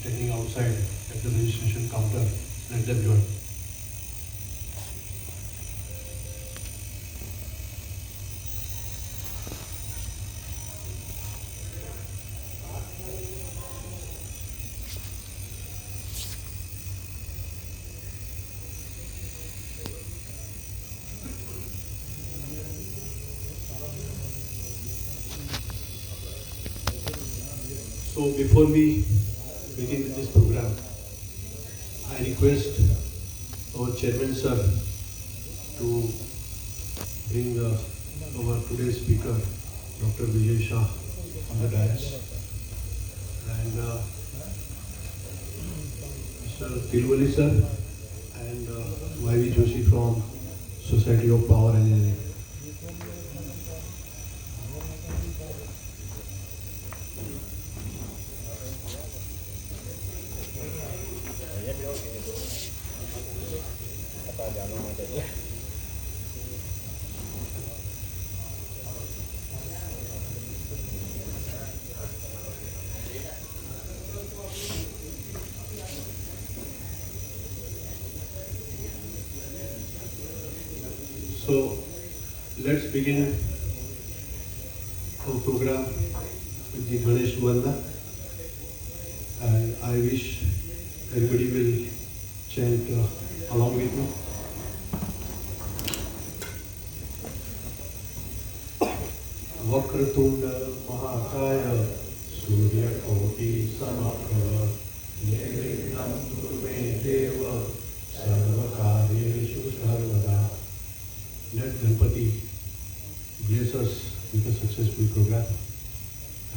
standing outside at the registration counter. Let them join. So before we begin with this program, I request our chairman sir to bring our today's speaker, Dr. Vijay Shah, on the dais, and Mr. Tilwali sir and Y.V. Joshi from Society of Power Engineering. So let's begin our program with the Ganesh Vanda, and I wish everybody will chant along with me. Vakratunda Mahakaya Suryakoti Samaprava Nirvighnan Kurume Deva Sarvakaryeshu Sarvada. Let Ganpati bless us with a successful program,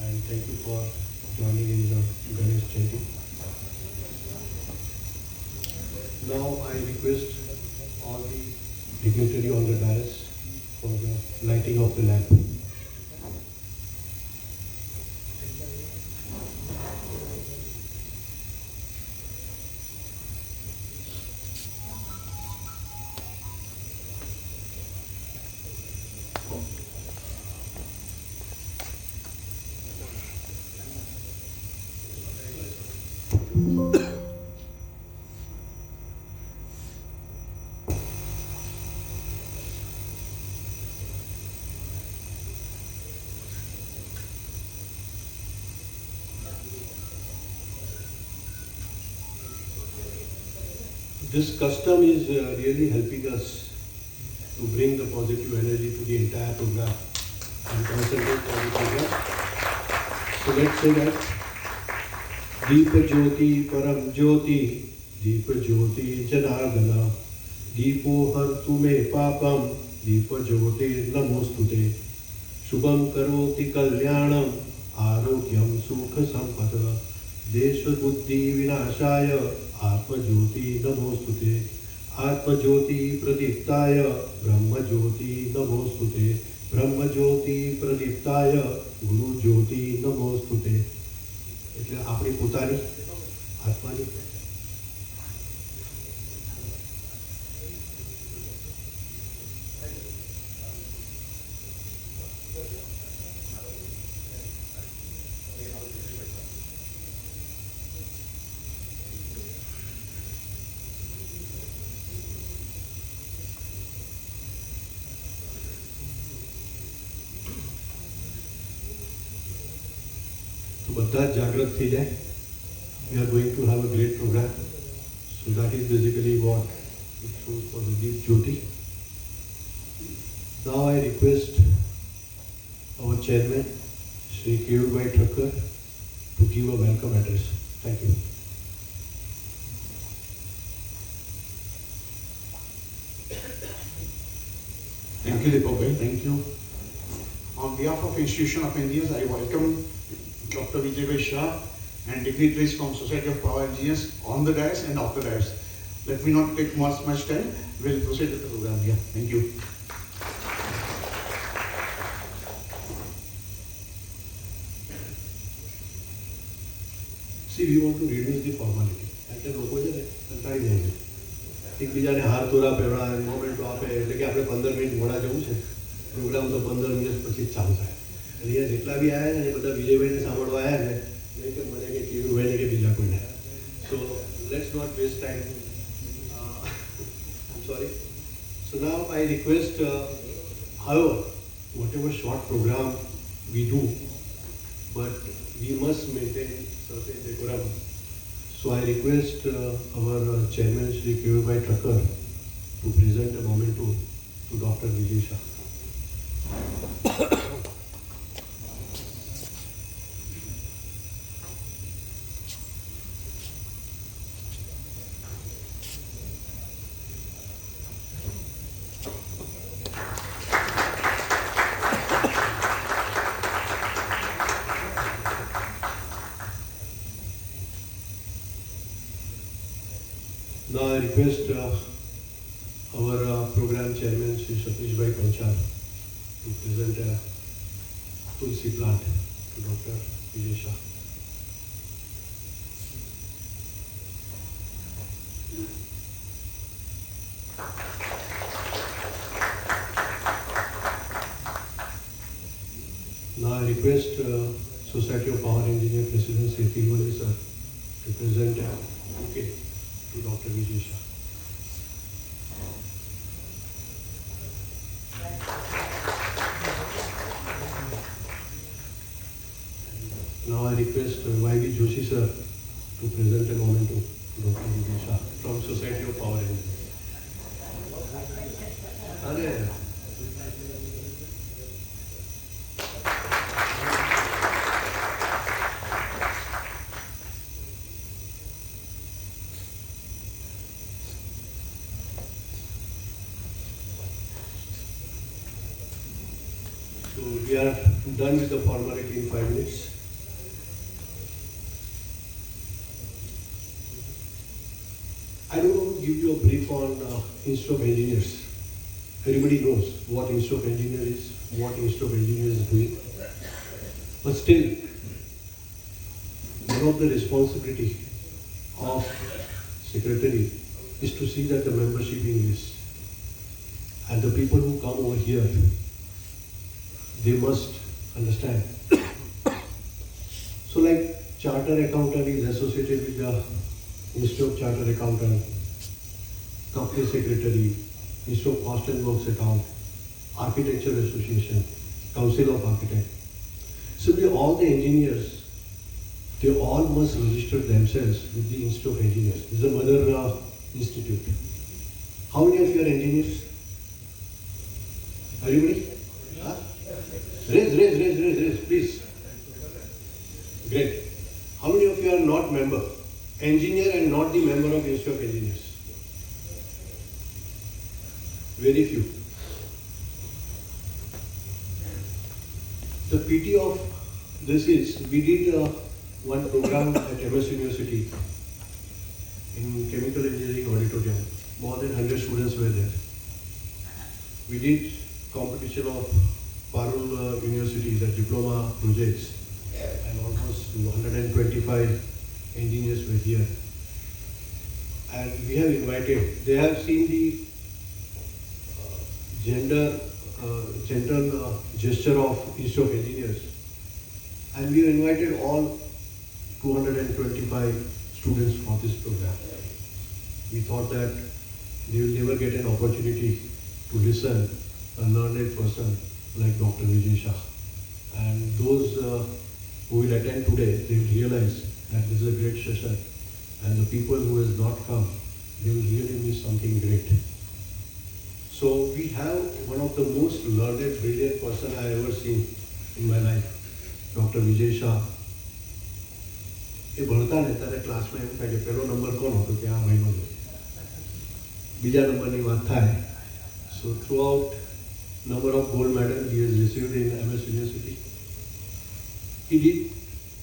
and thank you for joining in the Ganesh chanting. Now I request all the dignitary on the dais for the lighting of the lamp. This custom is really helping us to bring the positive energy to the entire program and concentrate on the program. So let's say that Deep Jyoti Param Jyoti, Deep Jyoti Janardana, Deepo Hartu Me Papam, Deep Jyoti Namostute, Shubham Karoti Kalyanam, Arogyam Sukha Sampada, Deshva Buddhi Vinashaya, Atma Jyoti Namostute, Atma Jyoti Pradiptaya, Brahma Jyoti Namostute, Brahma Jyoti Pradiptaya, Guru Jyoti Namostute. એટલે આપણી પોતાની આત્માની બધા જાગૃત થઈ જાય. We are going to have a great program. So that is basically what it shows for the Deep Jyoti. Now I request our chairman, Shri Keyur Thakkar, to give a welcome address. Thank you. Thank you, Deepak bhai. Thank you. On behalf of Institution of Engineers, I welcome Dr. Vijay Shah and dignitaries from Society of Power Engineers on the dais and off the dais. Let me not take much time. We'll proceed with the program here. Thank you. See, we want to reduce the formality. એટલે લોકો છે ને કંટાળી જાય છે. એકબીજાને હાર તોરા પહેરવા મોમેન્ટો આપે એટલે કે આપણે 15 મિનિટ મોડા જવું છે. પ્રોગ્રામ તો 15 મિનિટ પછી જ ચાલુ થાય. અને અહીંયા જેટલા બી આવ્યા ને એ બધા વિજયભાઈને સાંભળવા આવ્યા ને કે મને કે કેવીભાઈને કે બીજા કોઈને. let's not waste time. I'm sorry. So now I request, however, whatever short program we do, but we must maintain certain decorum. So I request our chairman, Shri Kevai Thakur, to present a memento to Dr. Vijay Shah. Now I request our program chairman, Shri Satish Bhai Panchal, to present a tulsi plant to Dr. Vijay Shah. Now I request Society of Power Engineer President Sri Tiruvali sir to present a bouquet to Dr. Vijay Shah. Now I request Y.V. Joshi sir to present a memento to Dr. Vijay Shah from Society of Power Engineers. So we are done with the formality in 5 minutes. I don't want to give you a brief on Institute of Engineers. Everybody knows what Institute of Engineers is, what Institute of Engineers is doing. But still, one of the responsibility of secretary is to see that the membership increases. And the people who come over here, they must understand. So like chartered accountant is associated with the Institute of Chartered Accountant, Company Secretary, Institute of Cost and Works Account, Architecture Association, Council of Architects. So all the engineers, they all must register themselves with the Institute of Engineers. This is a mother institute. How many of you are engineers? Everybody? Huh? Raise, please. Great. How many of you are not member? Engineer and not the member of Institute of Engineers? Very few. The pity of this is, we did one program at MS University in Chemical Engineering Auditorium. More than 100 students were there. We did competition of Parul University, the diploma projects, and almost 125 engineers were here. And we have invited, they have seen the gentle gesture of Institute of Engineers. And we have invited all 225 students for this program. We thought that they will never get an opportunity to listen a learned person like Dr. Vijay Shah. And those who will attend today, they will realize that this is a great session. And the people who has not come, they will really miss something great. So we have one of the most learned, brilliant person I ever seen in my life, Dr. Vijay Shah. એ ભણતા ને ત્યારે ક્લાસમાં એમ થાય કે પહેલો number કોણ હતો કે આ ભાઈનો છે, બીજા નંબરની વાત થાય. So throughout number of gold medals he has received in MS University. He did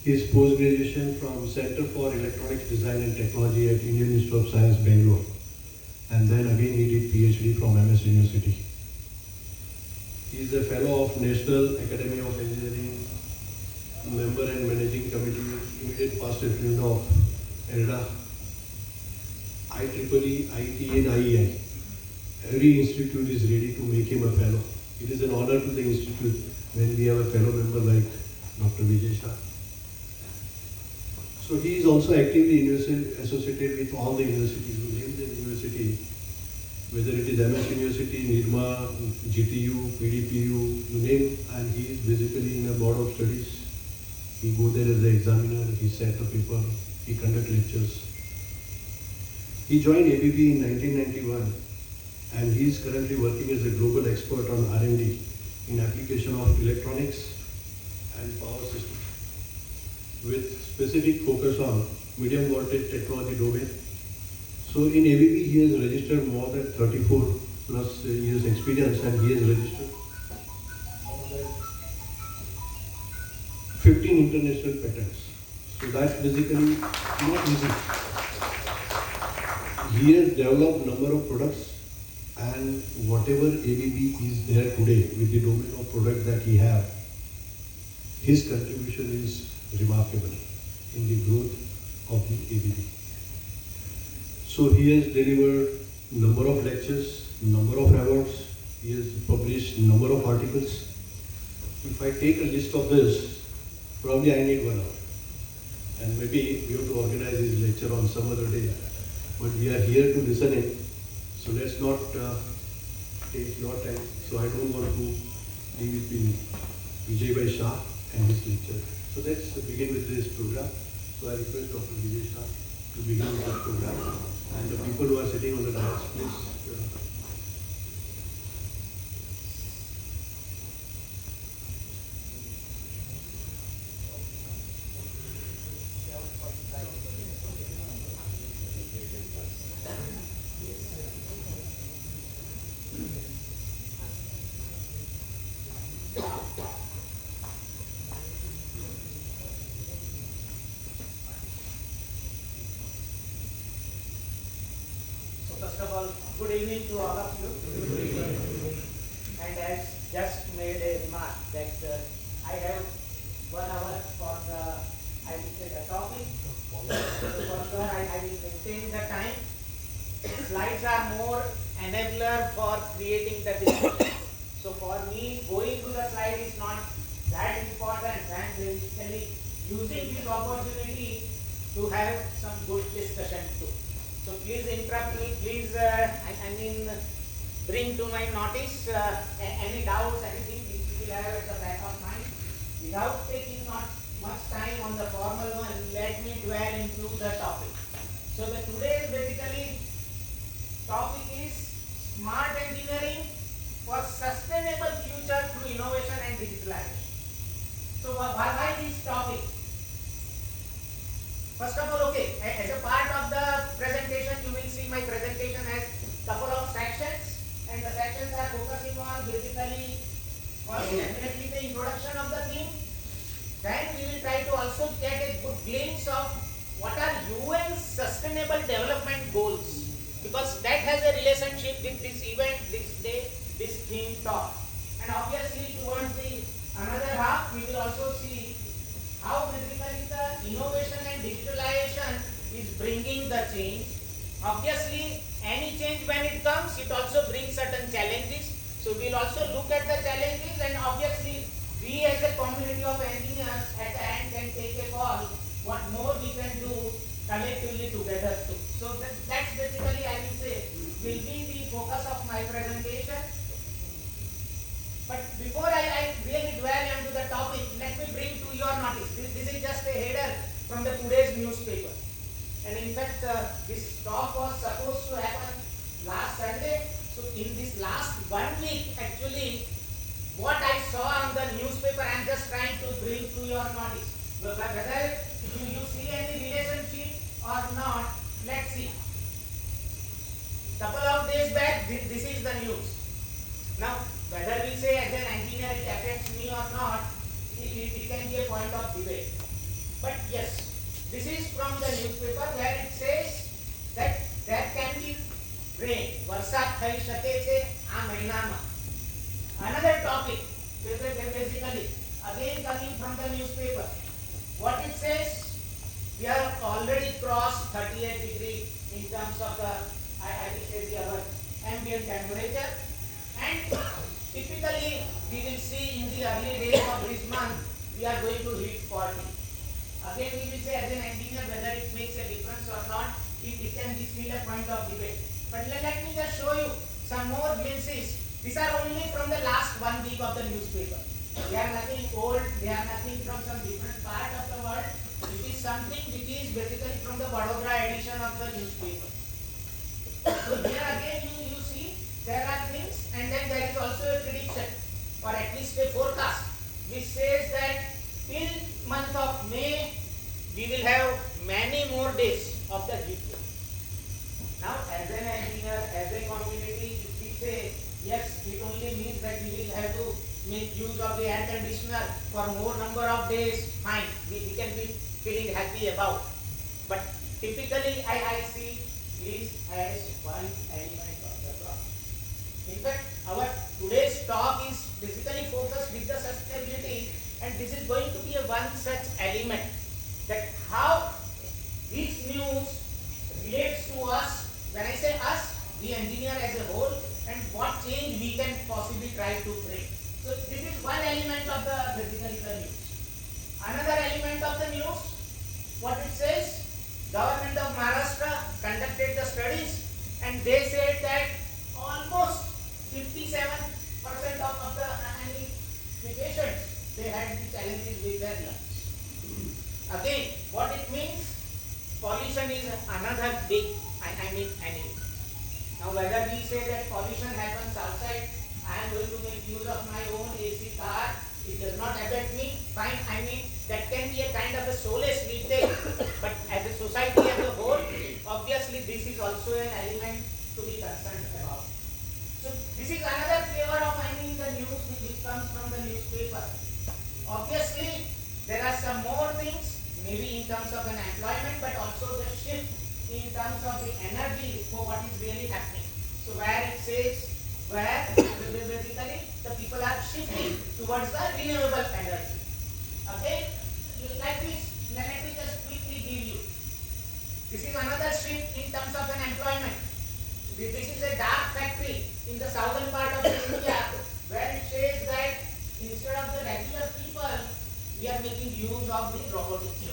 his post-graduation from Center for Electronics Design and Technology at Indian Institute of Science, Bangalore. And then again he did PhD from MS University. He is a fellow of National Academy of Engineering, member and managing committee, immediate past president of ERDA, IEEE, IIT and IEI. Every institute is ready to make him a fellow. It is an honor to the institute when we have a fellow member like Dr. Vijay Shah. So he is also actively associated with all the universities. You name the university, whether it is MS University, NIRMA, GTU, PDPU, you name, and he is basically in a board of studies. He go there as an examiner, he set the paper, he conduct lectures. He joined ABB in 1991 and he is currently working as a global expert on R&D in application of electronics and power systems with specific focus on medium voltage technology domain. So in ABB he has registered more than 34 plus years experience and he has registered more than 15 international patents. So that's basically not easy. He has developed number of products and whatever ABB is there today with the domain of product that he have, his contribution is remarkable in the growth of the ABB. So he has delivered number of lectures, number of awards, he has published number of articles. If I take a list of this, probably I need 1 hour. And maybe we have to organize his lecture on some other day. But we are here to listen in. So let's not take your time. So I don't want to leave it in Vijay Bhai Shah and his lecture. So let's begin with this program. So I request Dr. Vijay Shah to begin with this program. And the people who are sitting on the dais, please. First of all, good evening to all of you. And as just made a remark that I have 1 hour for the, I will say the topic. So for sure I will maintain the time. Slides are more enabler for creating the discussion. So for me, going to the slide is not that important than basically using this opportunity to have some good discussion too. So please interrupt me, please, bring to my notice any doubts, anything which you will have at the back of mind. Without taking not much time on the formal one, let me dwell into the topic. So the today's basically topic is smart engineering for sustainable future through innovation and digitalization. So why this topic? First of all, okay, as a part of the presentation, you will see my presentation has couple of sections, and the sections are focusing on basically first definitely the introduction of the theme. Then we will try to also get a good glimpse of what are UN's sustainable development goals, because that has a relationship with this event, this day, this theme talk. And obviously towards the another half, we will also see how basically the innovation and digitalization is bringing the change. Obviously, any change when it comes, it also brings certain challenges. So we will also look at the challenges, and obviously we as a community of engineers at the end can take a call what more we can do collectively together too. So that's basically, I will say, will be the focus of my presentation. But before I really dwell into the topic, let me bring to your notice. This is just a header from the today's newspaper. And in fact, this talk was supposed to happen last Sunday. So in this last 1 week, actually, what I saw on the newspaper, I am just trying to bring to your notice. Whether you see any relationship or not, let's see. Couple of days back, this is the news. Now, whether we say as an engineer it affects me or not, it can be a point of debate. But yes, this is from the newspaper where it says that there can be rain. Varsat thai shake che a mahina ma. Another topic, basically, again coming from the newspaper. What it says, we have already crossed 38 degrees in terms of the, I will say our ambient temperature. And typically, we will see in the early days of this month, we are going to hit 40. Again, we will say as an engineer whether it makes a difference or not. It can be still a point of debate. But let me just show you some more glimpses. These are only from the last 1 week of the newspaper. They are nothing old. They are nothing from some different part of the world. It is something which is basically from the Vadodara edition of the newspaper. So here again you see there are things, and then there is also a prediction or at least a forecast which says that till month of May we will have many more days of the heat wave. Now as an engineer, as a community, if we say yes, it only means that we will have to make use of the air conditioner for more number of days, fine, we can be feeling happy about. But typically I see this as one element of the problem. In fact, our today's talk is basically focused with the sustainability, and this is going to be a one such element, that how this news relates to us. When I say us, the engineer as a whole, and what change we can possibly try to bring. So this is one element of the basically the news. Another element of the news, what it says, Government of Maharashtra conducted the studies, and they said that almost 57% of the patients, they had the challenges with their lungs. Again, what it means, pollution is another big enemy. Now whether we say that pollution happens outside, I am going to make use of my own AC car, it does not affect me, fine, that can be a kind of a solace we take, but as a society as a whole, obviously this is also an element to be concerned about. So this is another flavor of the news which comes from the newspaper. Obviously there are some more things, maybe in terms of an employment, but also the shift in terms of the energy for what is really happening. So where it says, where basically the people are shifting towards the renewable energy. Okay, like this, let me just quickly give you. This is another shift in terms of an employment. This is a dark factory in the southern part of India, where it says that instead of the regular people, we are making use of the robotics.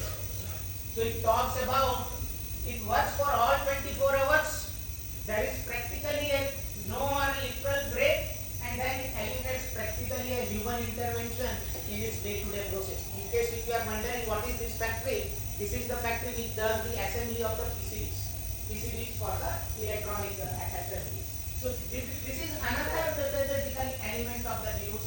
So it talks about, it works for all 24 hours. There is practically a no or literal break, and then it eliminates practically a human intervention in its day-to-day process. In case if you are wondering what is this factory, this is the factory which does the assembly of the PCBs for the electronic assembly. So this is another basically element of the news.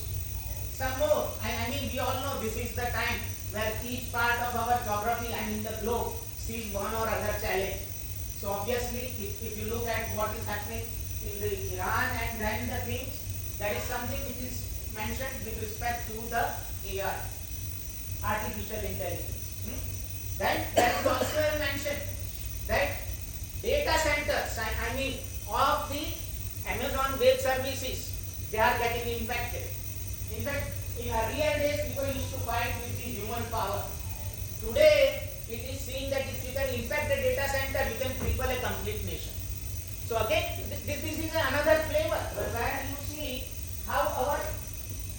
Some more, we all know this is the time where each part of our geography the globe sees one or other challenge. So obviously, if you look at what is happening in the Iran and then the things, there is something which is mentioned with respect to the AI, artificial intelligence. Then there is also a mention that data centers, of the Amazon Web Services, they are getting impacted. In fact, in earlier days, people used to fight with the human power. Today, it is seen that if you can impact the data center, you can cripple a complete nation. So again, this is another flavor where you see how our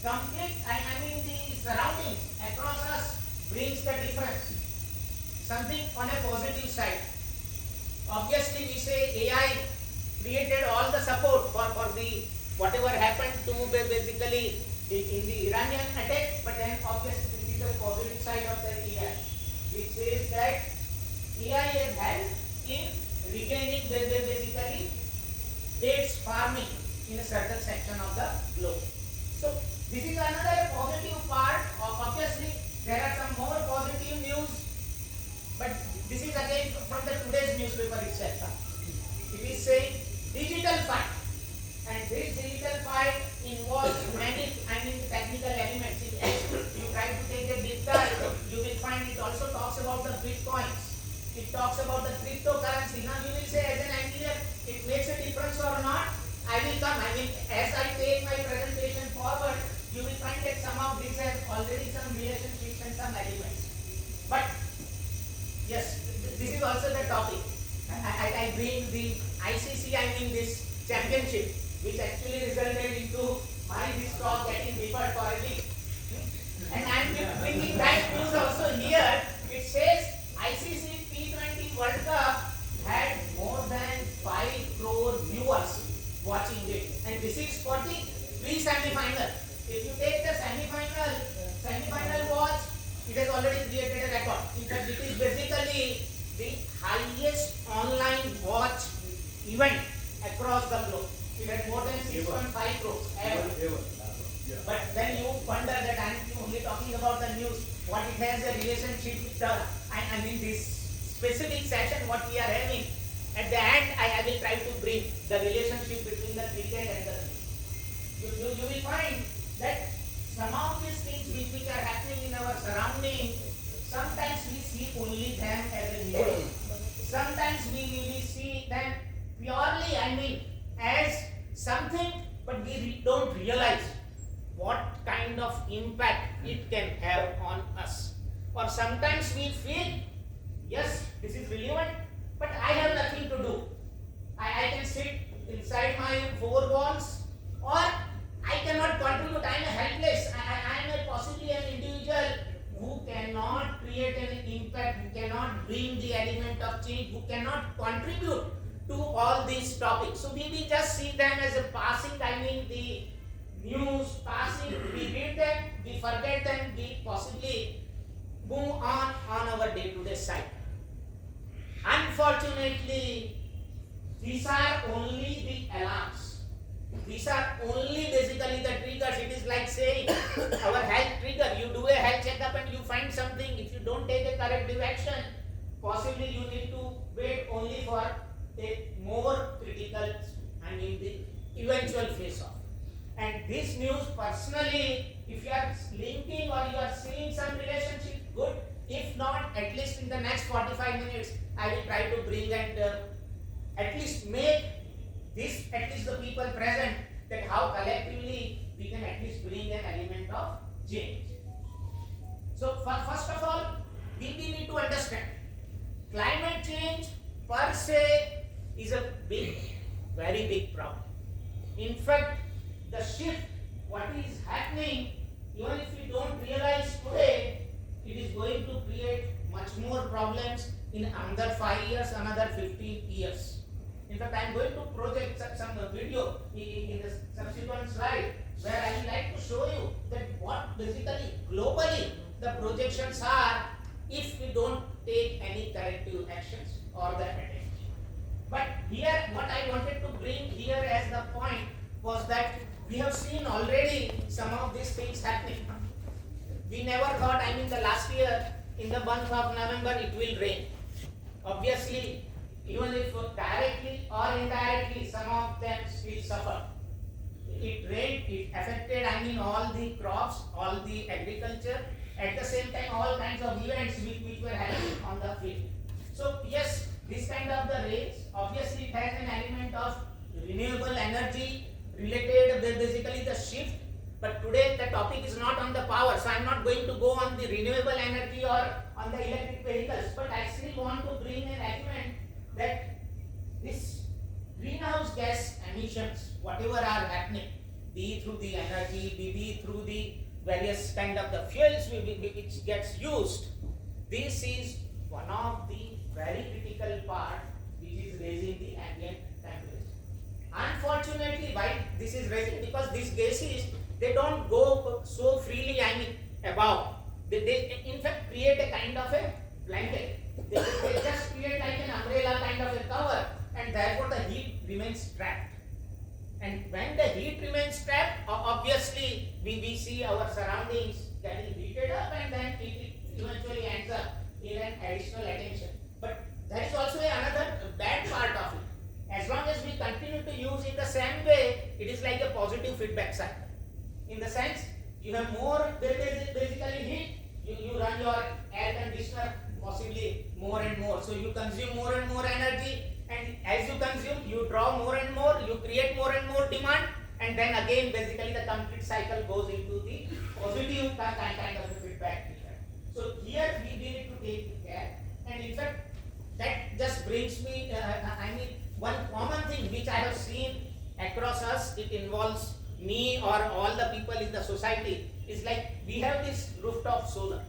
complete, the surroundings across us brings the difference. Something on a positive side. Obviously, we say AI created all the support for the whatever happened to basically in the Iranian attack, but then obviously this is the positive side of the AI, which says that AI has helped in regaining basically dates farming in a certain section of the globe. So this is another positive part. Obviously, there are some more positive news, but this is again from the today's newspaper itself. It is saying digital fight, and this digital fight involves many technical elements. If you try to take a deep dive, you will find it also talks about the bitcoins. It talks about the cryptocurrency. Now you will say, as an engineer, it makes a difference or not? I will come. As I take my presentation forward, you will find that some of this has already some relationships and some elements. But yes, this is also the topic. I bring the ICC, this championship, which actually resulted into this talk getting deferred for a week. And I am bringing that news also here. It says ICC T20 World Cup had more than 5 crore viewers watching it, and this is for the pre-semi-final. If you take the semi-final watch, it has already created a record. In fact, it is basically the highest online watch event across the globe. It had more than 6.5 crores ever. But then you wonder that I am only talking about the news, what it has a relationship with the, I mean this specific session what we are having. At the end, I will try to bring the relationship between the cricket and the news. You will find that some of these things which are happening in our surrounding, sometimes we see only them as a news. Sometimes we see them purely, as something, but we don't realize what kind of impact it can have on us. Or sometimes we feel, yes, this is relevant, but I have nothing to do. I can sit inside my four walls, or I cannot contribute. I am helpless. I am possibly an individual who cannot create an impact, who cannot bring the element of change, who cannot contribute to all these topics. So we just see them as a passing, the news passing, we read them, we forget them, we possibly move on our day-to-day side. Unfortunately, these are only the alarms. These are only basically the triggers. It is like saying our health trigger. You do a health checkup and you find something. If you don't take a corrective action, possibly you need to wait only for a more critical, the eventual phase of. And this news, personally, if you are linking or you are seeing some relationship, good. If not, at least in the next 45 minutes, I will try to bring and at least make this, at least the people present, that how collectively we can at least bring an element of change. So, first of all, we need to understand climate change per se is a very big problem. In fact, the shift, what is happening, even if we don't realize today, it is going to create much more problems in another 5 years, another 15 years. In fact, I am going to project some video in the subsequent slide where I would like to show you that what basically globally the projections are if we don't take any corrective actions or the attention. But here, what I wanted to bring here as the point was that we have seen already some of these things happening. We never thought, the last year in the month of November it will rain. Obviously, even if directly or indirectly, some of them still suffer. It rained, it affected, all the crops, all the agriculture. At the same time, all kinds of events which were happening on the field. So yes, this kind of the rains, obviously it has an element of renewable energy related, basically the shift. But today the topic is not on the power, so I am not going to go on the renewable energy or on the electric vehicles. But I still want to bring an element that this greenhouse gas emissions, whatever are happening, be through the energy, be through the various kind of the fuels which gets used, this is one of the very critical part which is raising the ambient temperature. Unfortunately, why this is raising? Because these gases, they don't go so freely, above. They in fact create a kind of a blanket. They just create like an umbrella kind of a cover, and therefore the heat remains trapped. And when the heat remains trapped, obviously we see our surroundings getting heated up, and then it eventually ends up in an additional attention. But there is also another bad part of it. As long as we continue to use in the same way, it is like a positive feedback cycle. In the sense, you have more basically heat, you run your air conditioner possibly more and more. So you consume more and more energy, and as you consume, you draw more and more, you create more and more demand, and then again basically the complete cycle goes into the positive kind of feedback. So here we need to take care, and in fact that just brings me, one common thing which I have seen across us, it involves me or all the people in the society, is like we have this rooftop solar.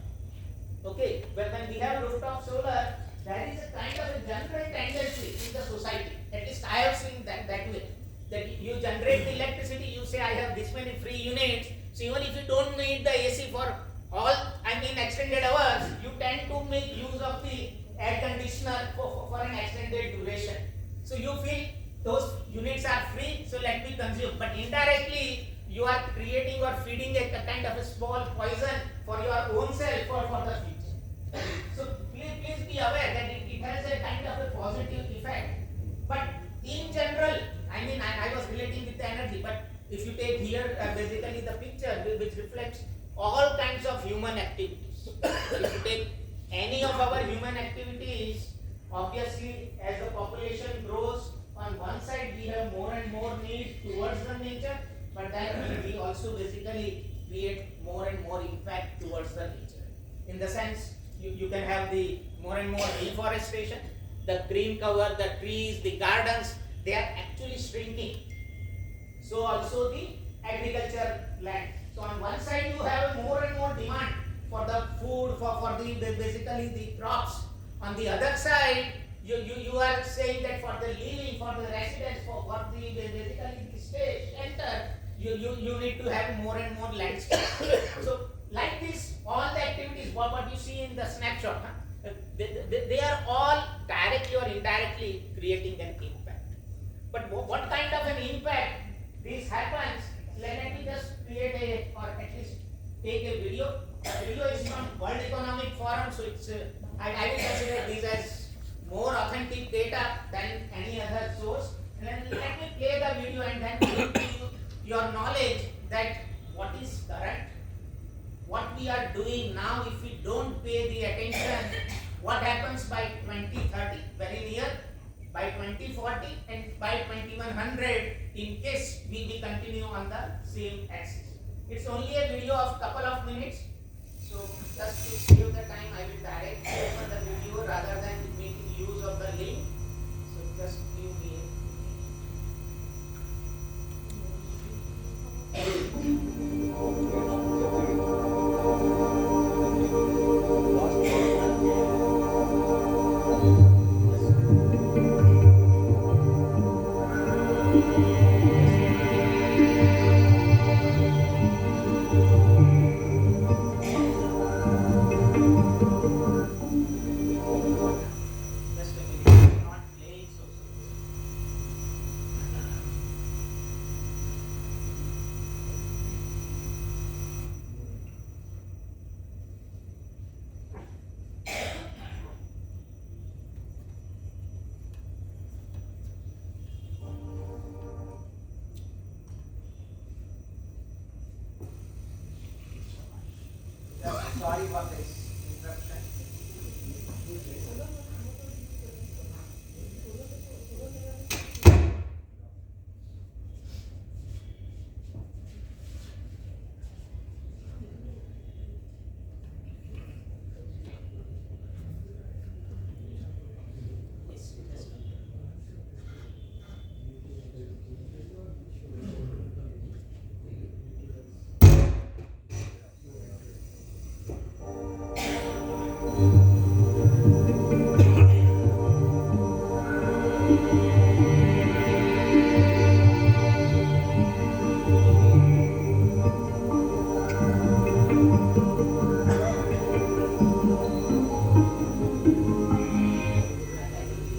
Okay, when we have rooftop solar, there is a kind of a general tendency in the society. At least I have seen that way. That you generate the electricity, you say I have this many free units. So even if you don't need the AC for all, extended hours, you tend to make use of the air conditioner for an extended duration. So you feel those units are free, so let me consume. But indirectly, you are creating or feeding a kind of a small poison for your own self or for the future. So please be aware that it has a kind of a positive effect. But in general, I was relating with the energy, but if you take here basically the picture which reflects all kinds of human activities. If you take any of our human activities, obviously as the population grows, on one side we have more and more need towards the nature, but then we also basically create more and more impact towards the nature. In the sense, you can have the more and more deforestation, the green cover, the trees, the gardens, they are actually shrinking. So also the agriculture land. So on one side you have more and more demand for the food, for the basically the crops. On the other side, you are saying that for the living, for the residents, for the basically the stay, shelter, you need to have more and more landscape. So like this, all the activities, what you see in the snapshot, they are all directly or indirectly creating an impact. But what kind of an impact this happens? Let me just create or at least take a video. The video is from World Economic Forum, so it's I will consider this as more authentic data than any other source. And then let me play the video and then give you your knowledge that what is current, what we are doing now. If we don't pay the attention, what happens by 2030, very near, by 2040 and by 2100 in case we continue on the same axis. It's only a video of couple of minutes, so just to save the time I will directly open the video rather than making use of the link. So just give me just a minute. It's not playing so. Sorry for this interruption. Yes, yes.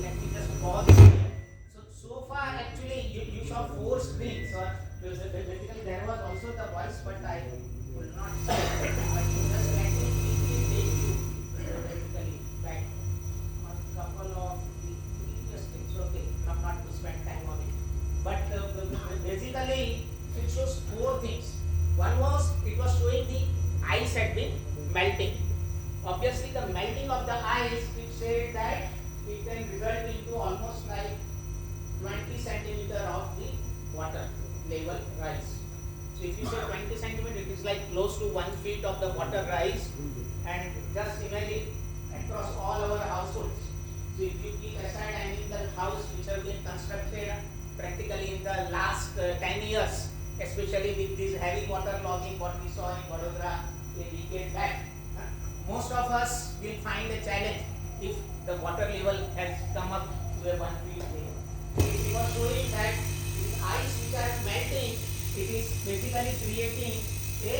Let me just pause here. So far actually you saw 4 screens, or basically there was also the voice, but I will not say it. But just let me quickly take you basically back on a couple of the previous things. Okay, not to spend time on it. But basically it shows 4 things. One was, it was showing the ice had been melting. Obviously the melting of the ice, it said that it can result into almost like 20 centimeter of the water level rise. So if you say 20 centimeter, it is like close to 1 feet of the water rise. And just imagine across all our households. So if you keep aside, the house which have been constructed practically in the last 10 years, especially with this heavy water logging what we saw in Vadodara a decade back, most of us will find a challenge if the water level has come up to a 1 feet level. It was showing that these ice which are melting, it is basically creating a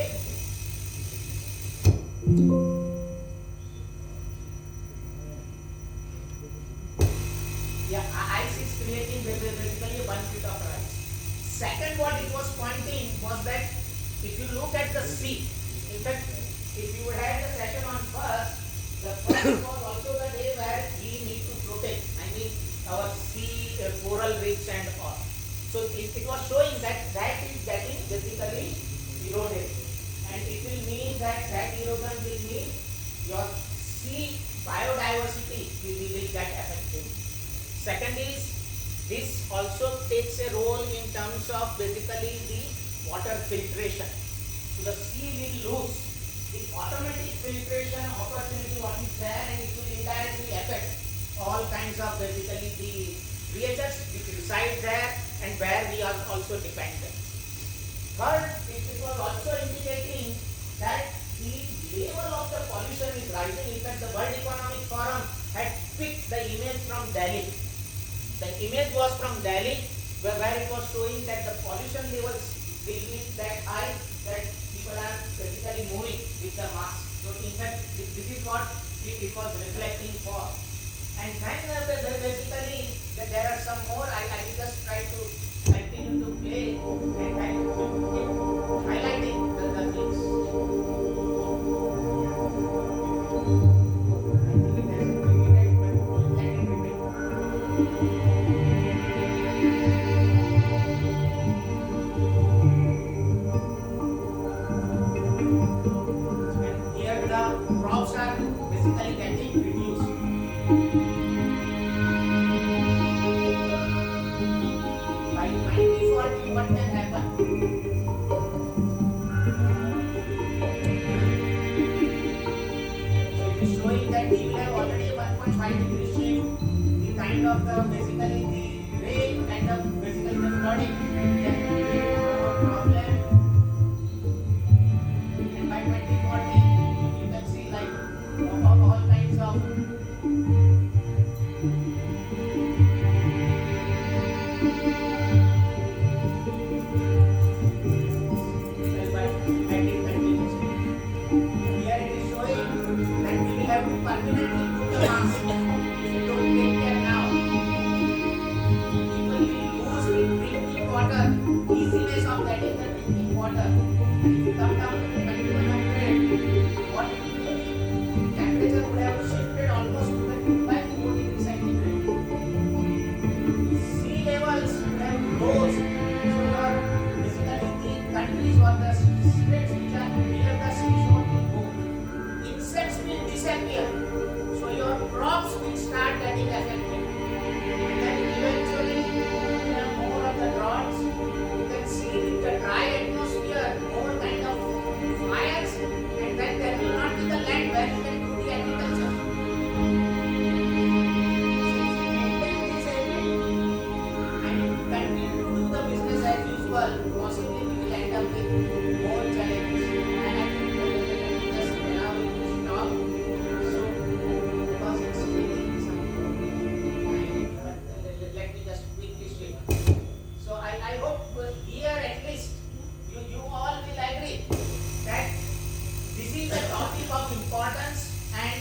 ice is creating basically a 1 feet of rise. Second, what it was pointing was that if you look at the sea, in fact, if you would have the session on first, the first was also the day where we need to protect, I mean, our sea, coral reefs and all. So it was showing that that is getting basically eroded, and it will mean that erosion will mean your sea biodiversity will get affected. Second is, this also takes a role in terms of basically the water filtration. So the sea will lose the automatic filtration opportunity what is there, and it will indirectly affect all kinds of basically the creatures which reside there and where we are also dependent. Third, it was also indicating that the level of the pollution is rising. In fact, the World Economic Forum had picked the image from Delhi. The image was from Delhi, where it was showing that the pollution levels will be that high that people are basically moving with the mask. So in fact, this is what it was reflecting for. And then basically there are some more. I will just try to continue to play and try to keep highlighting the things. I think it has repeated, but let it repeat. Here the crops are basically getting reduced. By 2040, what can happen? So it is showing that we will have already a 1.5 degree shift. The kind of the basically the rain and the basically the flooding that will be a problem. And by 2040, you can see like all kinds of by 1930. Here it is showing that we will have to permanently put the mask. If you don't take care now, people will lose the drinking water, easiness of getting the drinking water. If you come down to 2100, what temperature would have shifted almost by 4 degrees centigrade. Sea levels would have rose. So your basically the countries or the states which are near the seashore will go. Insects will disappear. So your crops will start getting affected. And then eventually you will have more of the droughts. You can see with the dry atmosphere, more kind of fires, and then there will not be the land where you can do the agriculture. And continue to do the business as usual, possibly we will end up with more challenges. And I think just allow it to stop. So, because it's taking some time, but let me just quickly state. So I hope here at least you all will agree that this is a topic of importance, and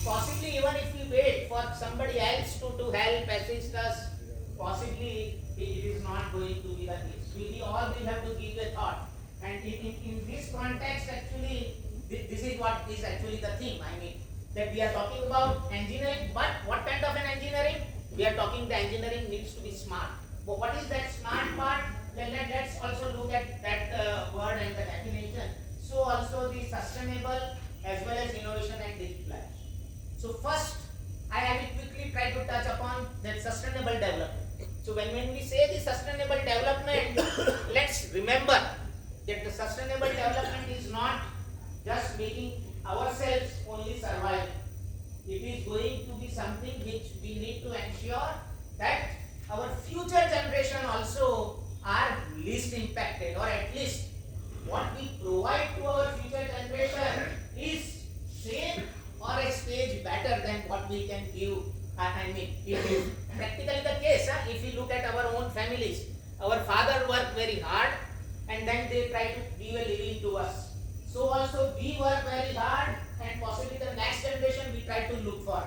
possibly even if we wait for somebody else to help assist us, possibly it is not going to be the case. We all will have to give a thought. And in this context, actually, this is what is actually the theme. I mean, that we are talking about engineering, but what kind of an engineering? We are talking the engineering needs to be smart. But what is that smart part? Let's also look at that word and the definition. So also the sustainable as well as innovation and digitalization. So first, I will quickly try to touch upon that sustainable development. So when we say the sustainable development, let's remember that the sustainable development is not just making ourselves only survive. It is going to be something which we need to ensure that our future generation also are least impacted, or at least what we provide to our future generation is same or a stage better than what we can give. I mean, it is practically the case. If we look at our own families, our father worked very hard and then they try to give a living to us. So also we work very hard and possibly the next generation we try to look for.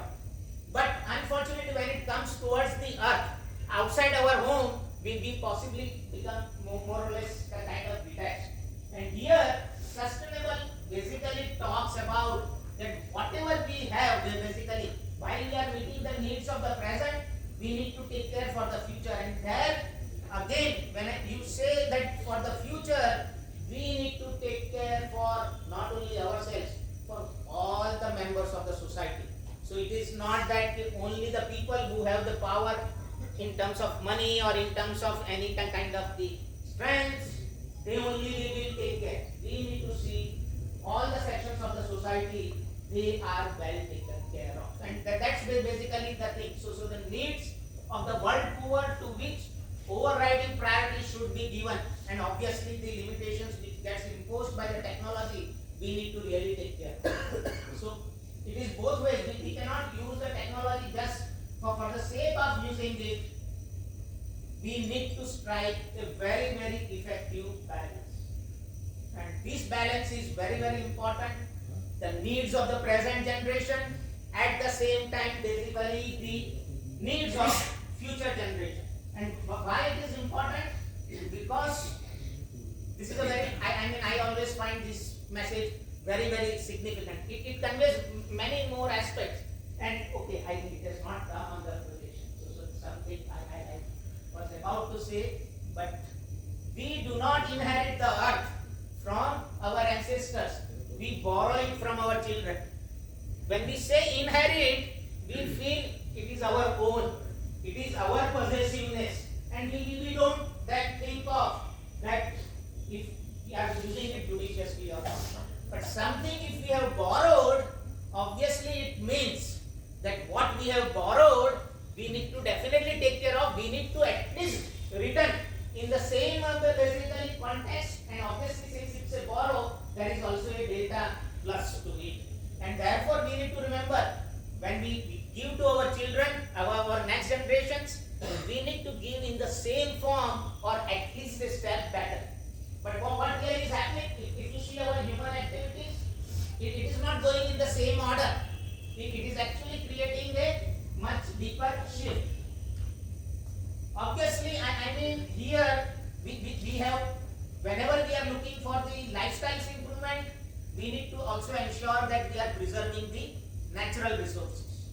But unfortunately when it comes towards the earth, outside our home, we possibly become more or less kind of detached. And here, sustainable basically talks about that whatever we have, we basically, while we are meeting the needs of the present, we need to take care for the future. And there, again, when you say that for the future, we need to take care for not only ourselves, for all the members of the society. So it is not that only the people who have the power in terms of money or in terms of any kind of the strength, they only will take care. We need to see all the sections of the society, they are well taken care of. And that's basically the thing. So the needs of the world poor to which overriding priority should be given, and obviously the limitations which gets imposed by the technology, we need to really take care. So it is both ways. We cannot use the technology just for the sake of using it. We need to strike a very, very effective balance. And this balance is very, very important. The needs of the present generation, at the same time basically the needs of future generation. And why it is important? Because this is a very, I always find this message very, very significant. It conveys many more aspects. And okay, I think it has not come on the presentation. So something I was about to say, but we do not inherit the earth from our ancestors. We borrow it from our children. When we say inherit, we feel it is our own. It is our possessiveness. And we don't then think of that if we are using it judiciously or not. But something if we have borrowed, obviously it means that what we have borrowed, we need to definitely take care of. We need to at least return in the same basically context. And obviously since it's a borrow, there is also a delta plus to it. And therefore we need to remember, when we give to our children, our next generations, we need to give in the same form or at least a step better. But what here is happening, if you see our human activities, it is not going in the same order. It is actually creating a much deeper shift. Obviously, I mean here we have, whenever we are looking for the lifestyles improvement, we need to also ensure that we are preserving the natural resources.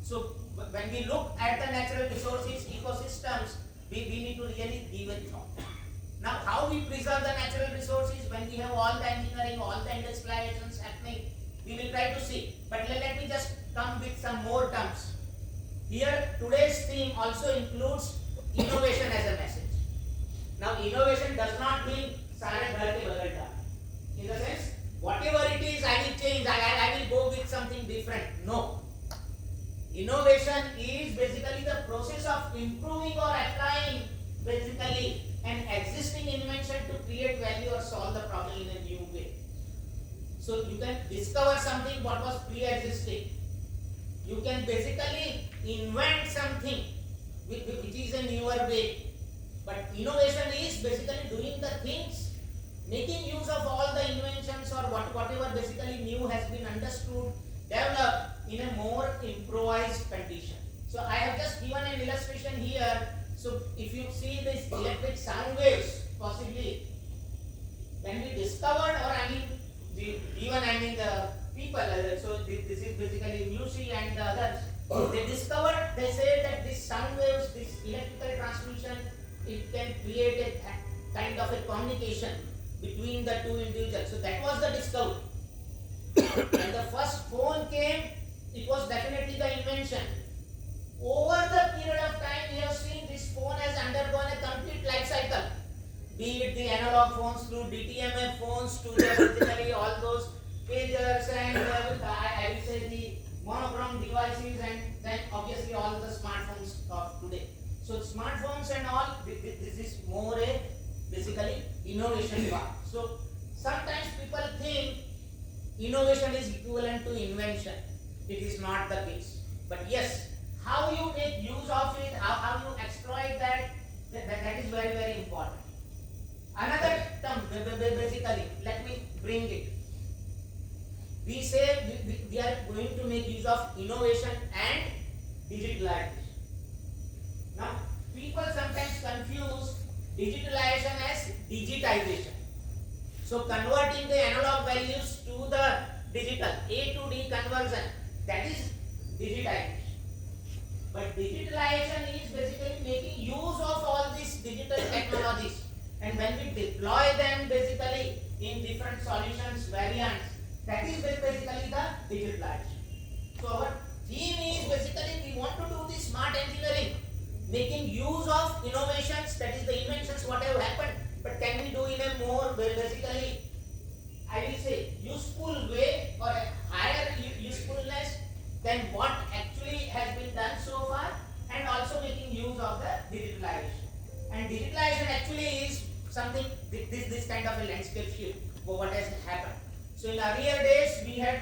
So when we look at the natural resources, ecosystems, we need to really give a thought. Now, how we preserve the natural resources when we have all the engineering, all the industrializations happening, we will try to see. But let me just come with some more terms. Here, today's theme also includes innovation as a message. Now, innovation does not mean सारे घर के बदल डाल. In the sense, whatever it is, I will change. I will go with something different. No. Innovation is basically the process of improving or applying basically an existing invention to create value or solve the problem in a new way. So you can discover something what was pre-existing. You can basically invent something which is a newer way. But innovation is basically doing the things, making use of all the inventions or whatever basically new has been understood, developed in a more improvised condition. So I have just given an illustration here. So if you see this electric sound waves, possibly when we discovered, or the people, so this is basically Lucy and the others, they discovered, they say that this sound waves, this electrical transmission, it can create a kind of a communication between the two individuals. So that was the discovery. When the first phone came, it was definitely the invention. Over the period of time, we have seen this phone has undergone a complete life cycle. Be it the analog phones through DTMF phones to the basically all those pagers and I will say the monochrome devices, and then obviously all the smartphones of today. So smartphones and all, this is more a basically innovation part. So sometimes people think innovation is equivalent to invention. it is not the case. But yes, how you make use of it, how you exploit that is very, very important. Another term, basically, let me bring it. We say we are going to make use of innovation and digitalization. Now, people sometimes confuse digitalization as digitization. So, converting the analog values to the digital, A to D conversion, that is digitization. But digitalization is basically making use of all these digital technologies. And when we deploy them basically in different solutions, variants, that is basically the digitalization. So our theme is basically we want to do the smart engineering, making use of innovations, that is the inventions what have happened, but can we do in a more basically, I will say, useful way or a higher usefulness than what actually has been done so far, and also making use of the digitalization. And digitalization actually is something, this kind of a landscape shift for what has happened. So in earlier days, we had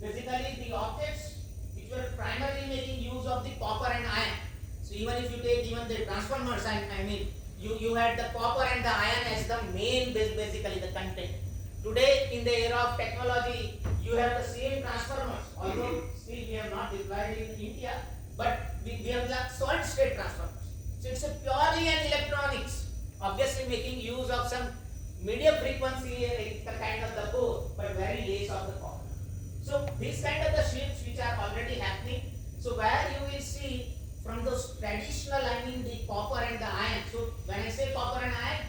basically the objects which were primarily making use of the copper and iron. So even if you take even the transformers, I mean, you had the copper and the iron as the main basically the content. Today in the era of technology, you have the same transformers, although still we have not deployed in India, but we have the solid state transformers. So it's a purely an electronics, obviously making use of some medium frequency, the kind of the core, but very less of the copper. So these kind of the shifts which are already happening. So where you will see from those traditional, I mean the copper and the iron. So when I say copper and iron,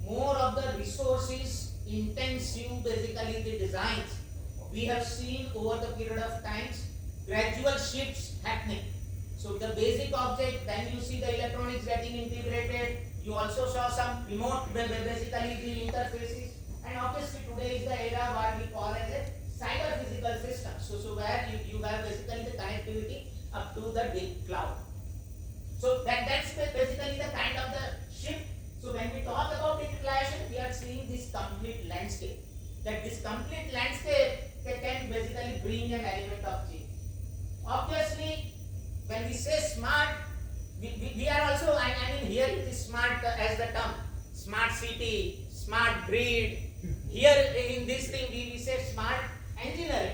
more of the resources intensive basically the designs. We have seen over the period of times gradual shifts happening. So the basic object, then you see the electronics getting integrated. You also saw some remote basically the interfaces. And obviously today is the era what we call as a cyber physical system. So where you have basically the connectivity up to the big cloud. So that's basically the kind of the shift. So when we talk about digitalization, we are seeing this complete landscape. That this complete landscape can basically bring an element of change. Obviously, when we say smart, we are also, I mean here it is smart as the term. Smart city, smart grid. Here in this thing we say smart engineering.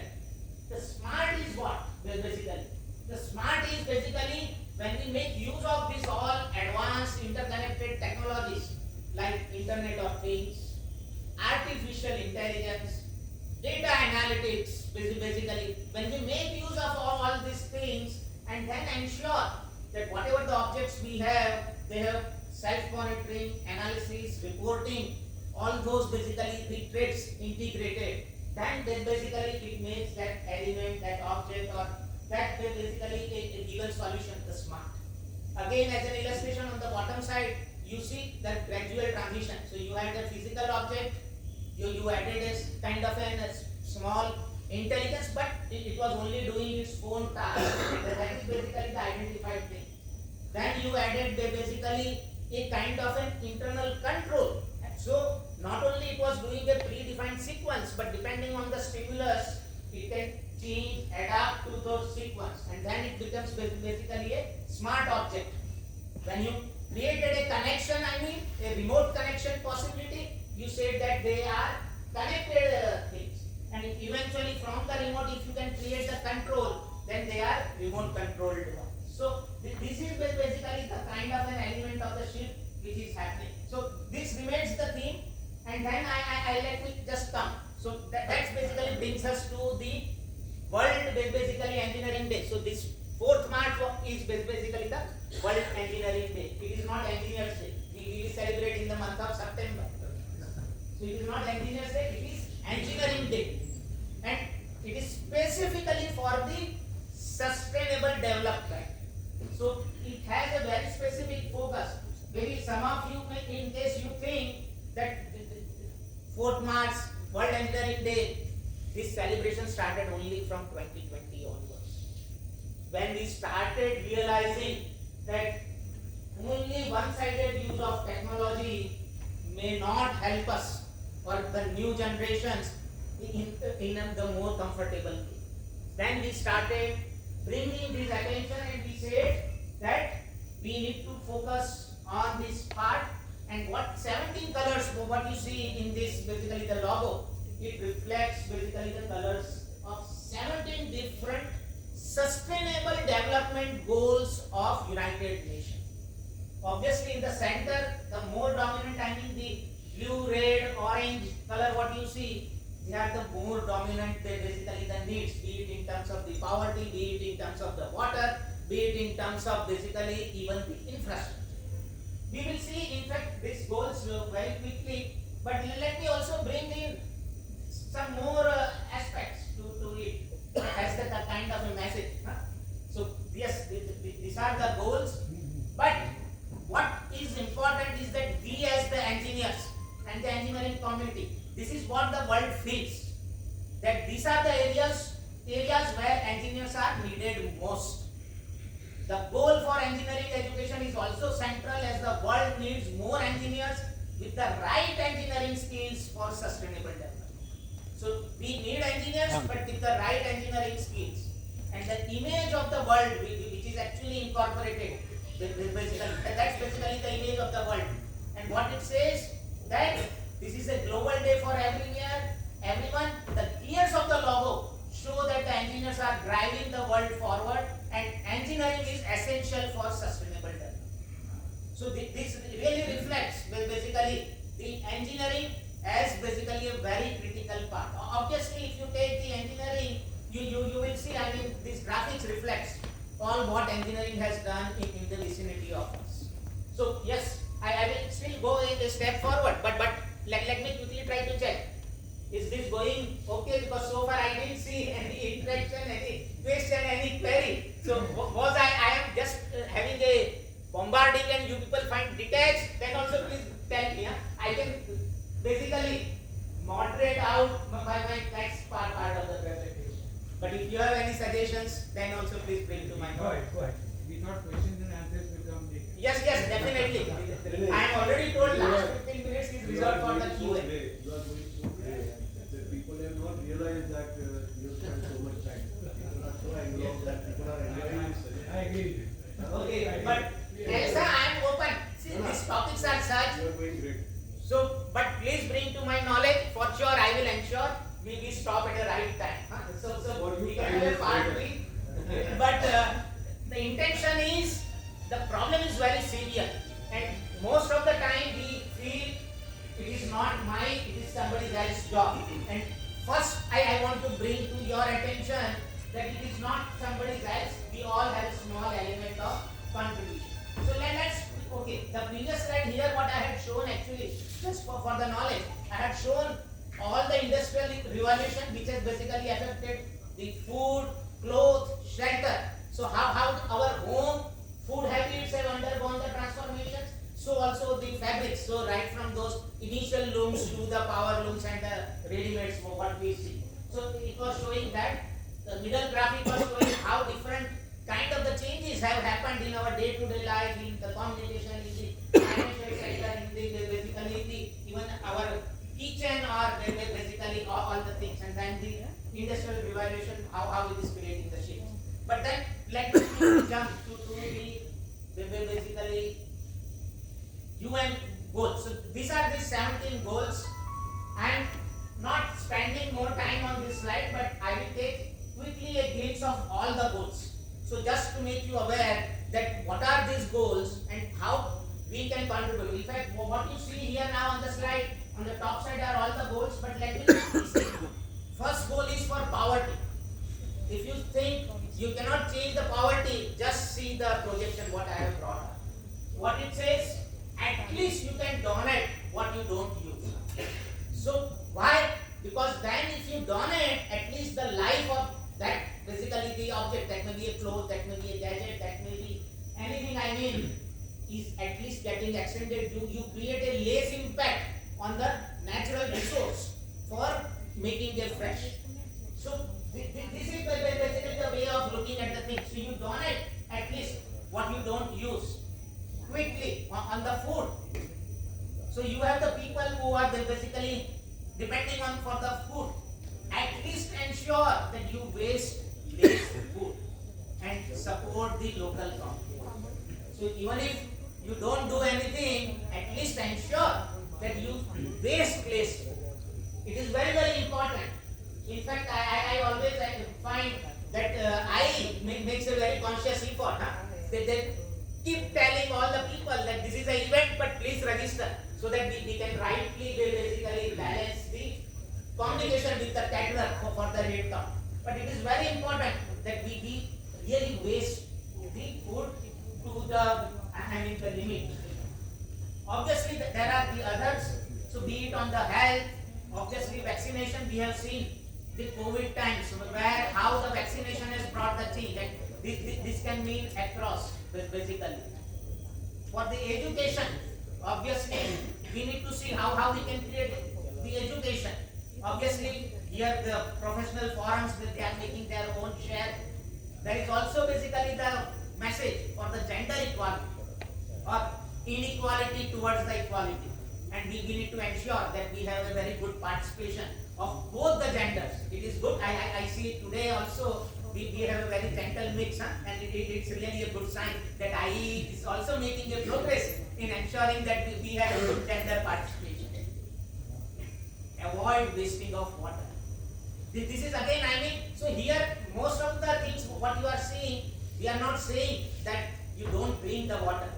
The smart is what basically? The smart is basically when we make use of these all advanced interconnected technologies like Internet of Things, artificial intelligence, data analytics, basically when we make use of all these things and then ensure that whatever the objects we have, they have self-monitoring, analysis, reporting, all those basically the traits integrated, then basically it makes that element, that object or that basically a given solution the smart. Again, as an illustration on the bottom side, you see that gradual transition. So you had the physical object, you added a kind of a small intelligence, but it was only doing its own task. That is basically the identified thing. Then you added basically a kind of an internal control. So not only it was doing a predefined sequence, but depending on the stimulus, it can change, adapt to those sequence, and then it becomes basically a smart object. When you created a connection, I mean a remote connection possibility, you said that they are connected things, and eventually from the remote, if you can create the control, then they are remote controlled ones. So this is basically the kind of an element of the shift which is happening. So this remains the theme, and then I let me just come. So that's basically brings us to the World basically Engineering Day. So this 4th March is basically the World Engineering Day. It is not Engineers Day. We will celebrate in the month of September. So it is not Engineers Day, it is Engineering Day. And it is specifically for the sustainable development. So it has a very specific focus. Maybe some of you may, in case you think that 4th March, World Engineering Day, this celebration started only from 2020 onwards. When we started realizing that only one-sided use of technology may not help us or the new generations in the more comfortable way. then we started bringing this attention and we said that we need to focus on this part. And what 17 colors, what you see in this basically the logo, it reflects basically the colors of 17 different sustainable development goals of United Nations. Obviously in the center, the more dominant, I mean the blue, red, orange color what you see, they are the more dominant, basically the needs, be it in terms of the poverty, be it in terms of the water, be it in terms of basically even the infrastructure. We will see in fact these goals very quickly, but let me also bring in some more aspects to it as the kind of a message. So yes, these are the goals, but what is important is that we as the engineers and the engineering community, this is what the world feels, that these are the areas where engineers are needed most. The goal for engineering education is also central, as the world needs more engineers with the right engineering skills for sustainable development. So we need engineers but with the right engineering skills. And the image of the world which is actually incorporated, that's basically the image of the world. And what it says, that this is a global day for everyone. The gears of the logo show that the engineers are driving the world forward, and engineering is essential for sustainable development. So this really reflects basically the engineering as basically a very critical part. Obviously, if you take the engineering, you will see, I mean, this graphics reflects all what engineering has done in the vicinity of us. So yes, I will still go a step forward, but let me quickly try to check. Is this going okay? Because so far I didn't see any interaction, any question, any query. So was I am just having a bombarding and you people find detached, then also please tell me. I can basically moderate out my next part of the presentation. But if you have any suggestions, then also please bring to my mind. Go ahead. We thought questions and answers become the. Yes, definitely. I am already told last 15 minutes is reserved for the Q&A. You are going so great. The people have not realized that you spend so much time. People are so angry that people are enjoying this. I agree. Okay, but Elsa, I am open. See, these topics are such. You are going great. So, but please bring to my knowledge. For sure, I will ensure we stop at the right time. So we can have a part three. But the intention is, the problem is very severe, and most of the time we feel it is not mine, it is somebody else's job. And first, I want to bring to your attention that it is not somebody else. We all have a small element of contribution. So let's, okay, the previous slide here, what I had shown actually, just for the knowledge, I had shown all the industrial revolution which has basically affected the food, clothes, shelter. So how our home food habits have undergone the transformations, so also the fabrics. So right from those initial looms to the power looms and the ready-mades, what we see. So it was showing that the middle graphic was showing how different kind of the changes have happened in our day-to-day life, in the communication, in the financial sector, in the basically even our kitchen, or basically all the things, and then the industrial revolution, how it is creating the shifts. But then let me jump to the basically UN goals. So these are the 17 goals. I am not spending more time on this slide, but I will take quickly a glimpse of all the goals. So just to make you aware that what are these goals and how we can contribute. In fact, what you see here now on the slide, on the top side are all the goals, but let me see. First goal is for poverty. If you think you cannot change the poverty, just see the projection what I have brought up. What it says, at least you can donate what you don't use. So why? Because then if you donate, at least the life of that, basically the object, that may be a cloth, that may be a gadget, that may be anything, I mean, is at least getting extended. You create a less impact on the natural resource for making them fresh. So this is basically the way of looking at the thing. So you donate at least what you don't use quickly on the food. So you have the people who are basically depending on for the food. At least ensure that you waste waste food and support the local community. So even if you don't do anything, at least ensure that you waste place food. It is very, very important. In fact, I always find that I makes a very conscious effort. They keep telling all the people that this is an event, but please register so that we can rightly basically balance the communication with the caterer for the rate count. But it is very important that we really waste the food to the limit. Obviously, there are the others. So be it on the health, obviously vaccination we have seen the COVID times where how the vaccination has brought the change. And this can mean across basically. For the education, obviously we need to see how we can create the education. Obviously here the professional forums they are making their own share. There is also basically the message for the gender equality or inequality towards the equality. And we need to ensure that we have a very good participation of both the genders. It is good. I see today also we have a very gentle mix, and it's really a good sign that IE is also making a progress in ensuring that we have a good gender participation. Avoid wasting of water. This is again, so here most of the things what you are seeing, we are not saying that you don't drink the water.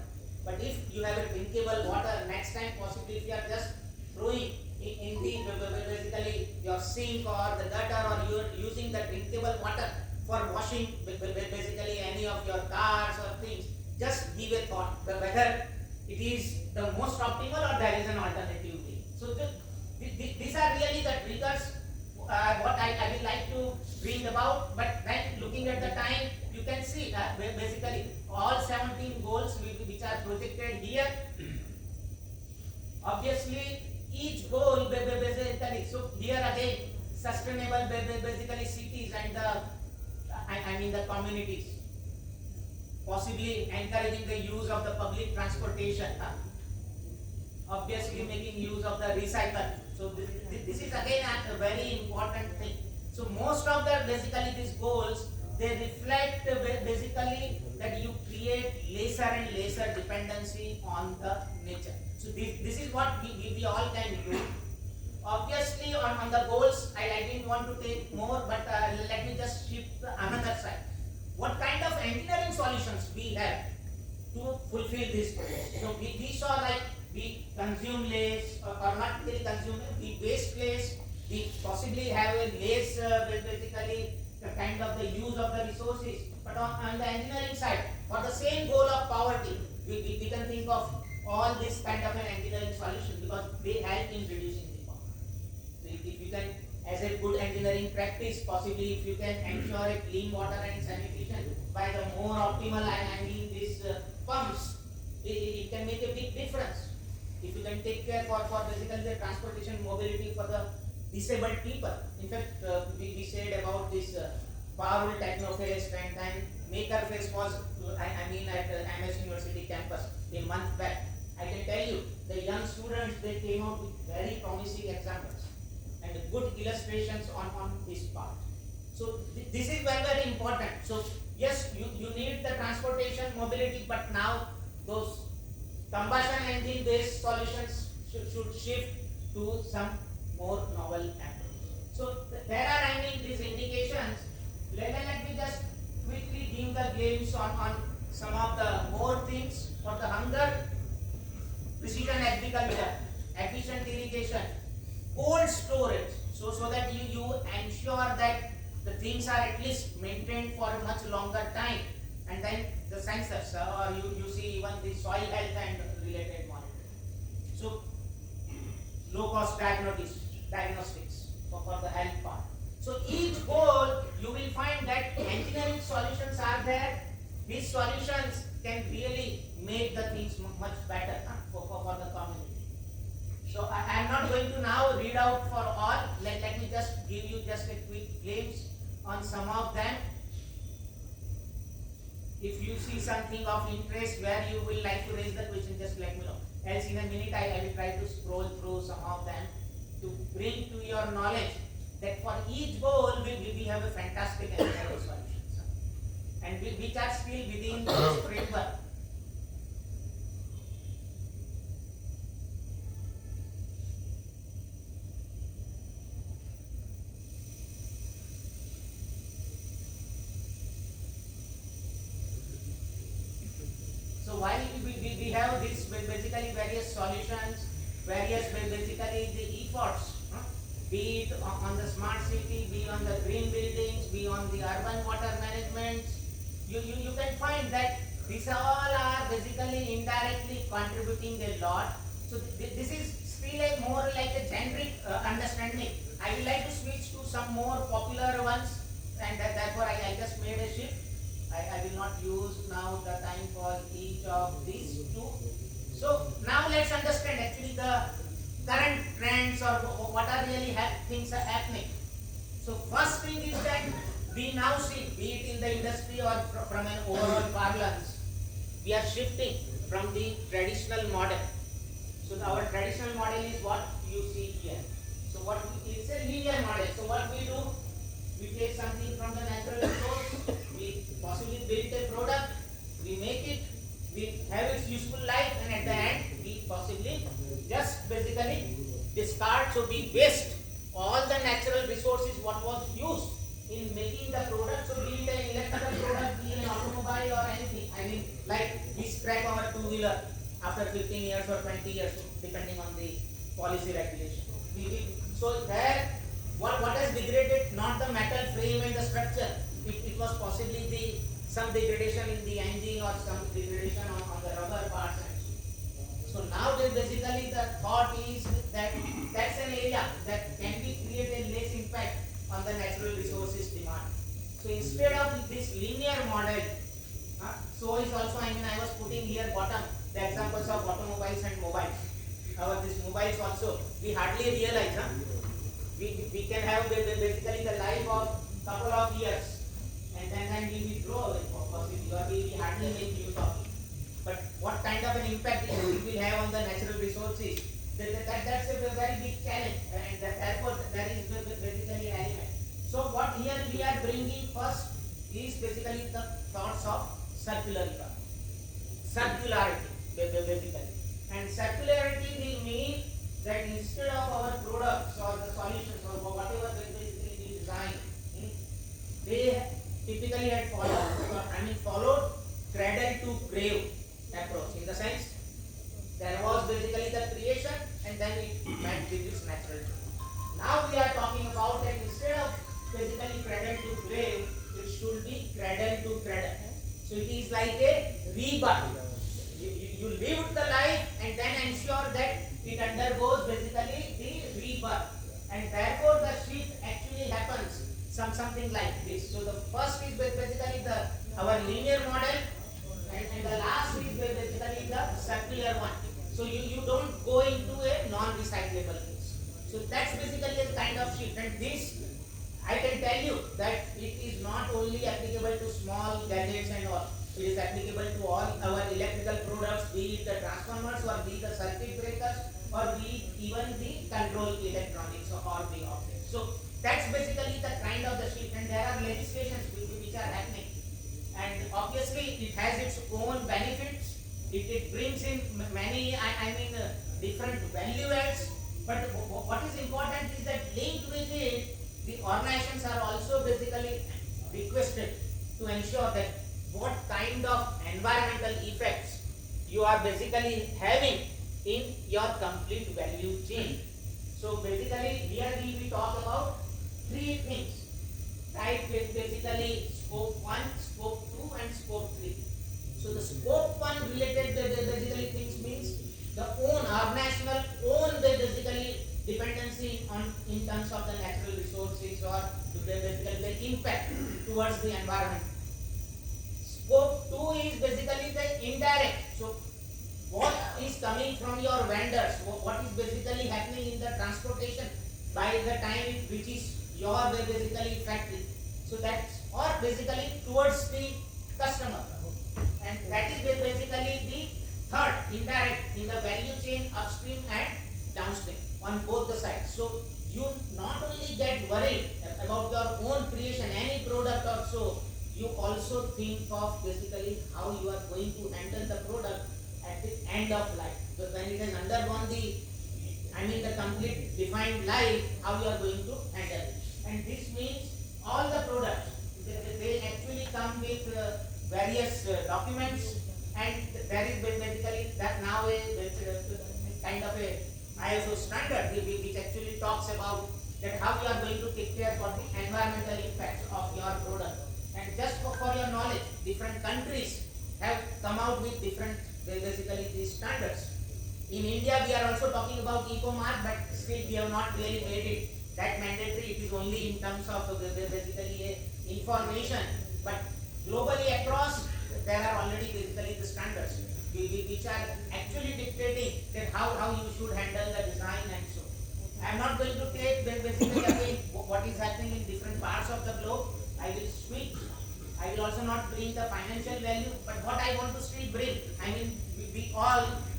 But if you have a drinkable water, next time possibly if you are just throwing in the basically your sink or the gutter, or you are using the drinkable water for washing basically any of your cars or things, just give a thought whether it is the most optimal or there is an alternative way. So these are really the triggers what I would like to bring about. But then looking at the time, you can see basically all 17 goals which are projected here. Obviously each goal basically, so here again sustainable basically cities and the communities, possibly encouraging the use of the public transportation, obviously making use of the recycle. So this is again a very important thing. So most of the basically these goals, they reflect basically that you create lesser and lesser dependency on the nature. So this is what we all can do. Obviously on the goals, I didn't want to take more, but let me just shift to another side. What kind of engineering solutions we have to fulfill this goals? So we saw like we consume less or not really consume, we waste less, we possibly have a less basically the kind of the use of the resources. But on the engineering side, for the same goal of poverty, we can think of all this kind of an engineering solution because they help in reducing the poverty. So if you can, as a good engineering practice, possibly if you can ensure a clean water and sanitation by the more optimal these pumps, it can make a big difference. If you can take care for basically the transportation mobility for the disabled people. In fact, we said about this Powerful Technofest, and then Maker Fest was at MS University campus a month back. I can tell you, the young students, they came out with very promising examples and good illustrations on this part. So this is very, very important. So yes, you need the transportation mobility, but now those combustion engine based solutions should shift to some more novel approach. So there are these indications. Let me just quickly give the glimpse on some of the more things for the hunger, precision agriculture, efficient irrigation, cold storage, so that you ensure that the things are at least maintained for a much longer time, and then the sensors, or you see even the soil health and related monitoring. So low cost diagnostics for the health part. So each goal you will find that engineering solutions are there. These solutions can really make the things much better for the community. So I am not going to now read out for all. Let me just give you just a quick glimpse on some of them. If you see something of interest where you will like to raise the question, just let me know. Else in a minute I will try to scroll through some of them to bring to your knowledge that for each goal we have a fantastic engineering solution. and which are still within this framework. So while we have this basically various solutions, various basically the efforts, be it on the smart city, be on the green buildings, be on the urban water management, you can find that these all are basically indirectly contributing a lot. So this is still a more like a generic understanding. I would like to switch to some more popular ones, and therefore I just made a shift. I will not use now the time for each of these two. So now let's understand actually the current trends or what are really things are happening. So first thing is that we now see, be it in the industry or from an overall parlance, we are shifting from the traditional model. So our traditional model is what you see here. So it's a linear model. So what we do, we take something from the natural resource, we possibly build a product, we make it, we have its useful life, and at the end we possibly just basically discard. So we waste all the natural resources what was used in making the product. So be it an electrical product, be it an automobile or anything. I mean, like we scrap our two-wheeler after 15 years or 20 years, depending on the policy regulation. So there, what has degraded? Not the metal frame and the structure. It was possibly some degradation in the engine or some degradation on the rubber parts. So now basically the thought is that that's an area that can be created less impact on the natural resources demand. So instead of this linear model, so is also, I mean, I was putting here bottom the examples of automobiles and mobiles. These mobiles also, we hardly realize, we can have basically the life of couple of years, and then we throw away possibly, or we hardly make use of it. But what kind of an impact it will have on the natural resources, that's a very big challenge, and therefore that is basically an element. So what here we are bringing first is basically the thoughts of circularity, basically. And circularity will mean that instead of our products or the solutions or whatever basically we design, they typically had followed cradle to grave approach, in the sense there was basically the creation and then it met with its natural growth. Now we are talking about that instead of basically cradle to grave, it should be cradle to cradle. So it is like a rebirth. You live the life and then ensure that it undergoes basically the rebirth, and therefore the shift actually happens something like this. So the first is basically our linear model, and the last is basically the circular one. So you don't go into a non-recyclable case. So that's basically a kind of shift, and this I can tell you that it is not only applicable to small gadgets and all. It is applicable to all our electrical products, be it the transformers or be it the circuit breakers or be it even the control electronics or the objects. So that's basically the kind of the shift, and there are legislations which are happening, and obviously it has its own benefits. It brings in many different value adds, but what is important is that linked with it, the organizations are also basically requested to ensure that what kind of environmental effects you are basically having in your complete value chain. So basically here we talk about three things, right? Basically scope 1, scope 2 and scope 3. So the scope 1 related basically things means the organizational basically dependency on in terms of the natural resources or basically the impact towards the environment. Scope 2 is basically the indirect. So what is coming from your vendors, what is basically happening in the transportation by the time it reaches your basically factory. So that's or basically towards the customer, and that is basically the third indirect in the value chain, upstream and downstream on both the sides. So you not only get worried about your own creation, any product or so, you also think of basically how you are going to handle the product at the end of life. So when it has undergone the complete defined life, how you are going to handle it. And this means all the products, they actually come with various documents, and there is basically that now a kind of a ISO standard which actually talks about that how you are going to take care for the environmental impacts of your product. And just for your knowledge, different countries have come out with different basically these standards. In India, we are also talking about Ecomark, but still we have not really made it that mandatory. It is only in terms of basically information. But globally across, there are already basically the standards which are actually dictating that how you should handle the design and so. I am not going to take basically again what is happening in different parts of the globe. I will switch. I will also not bring the financial value, but what I want to still bring,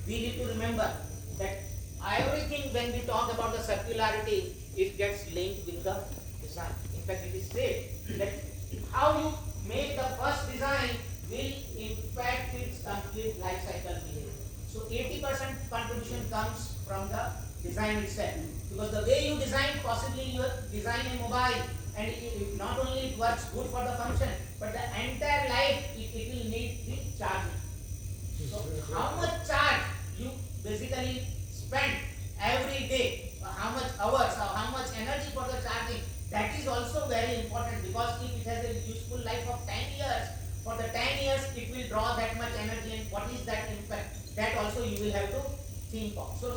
we need to remember that everything when we talk about the circularity, it gets linked with the design. In fact, it is said that how you make the first design will impact its complete life cycle behavior. So 80% contribution comes from the design itself. Because the way you design, possibly you design a mobile, and not only it works good for the function, but the entire life it will need the charging. So how much charge you basically spend every day, or how much hours, or how much energy for the charging, that is also very important, because if it has a useful life of 10 years, for the 10 years it will draw that much energy, and what is that impact? That also you will have to think of. So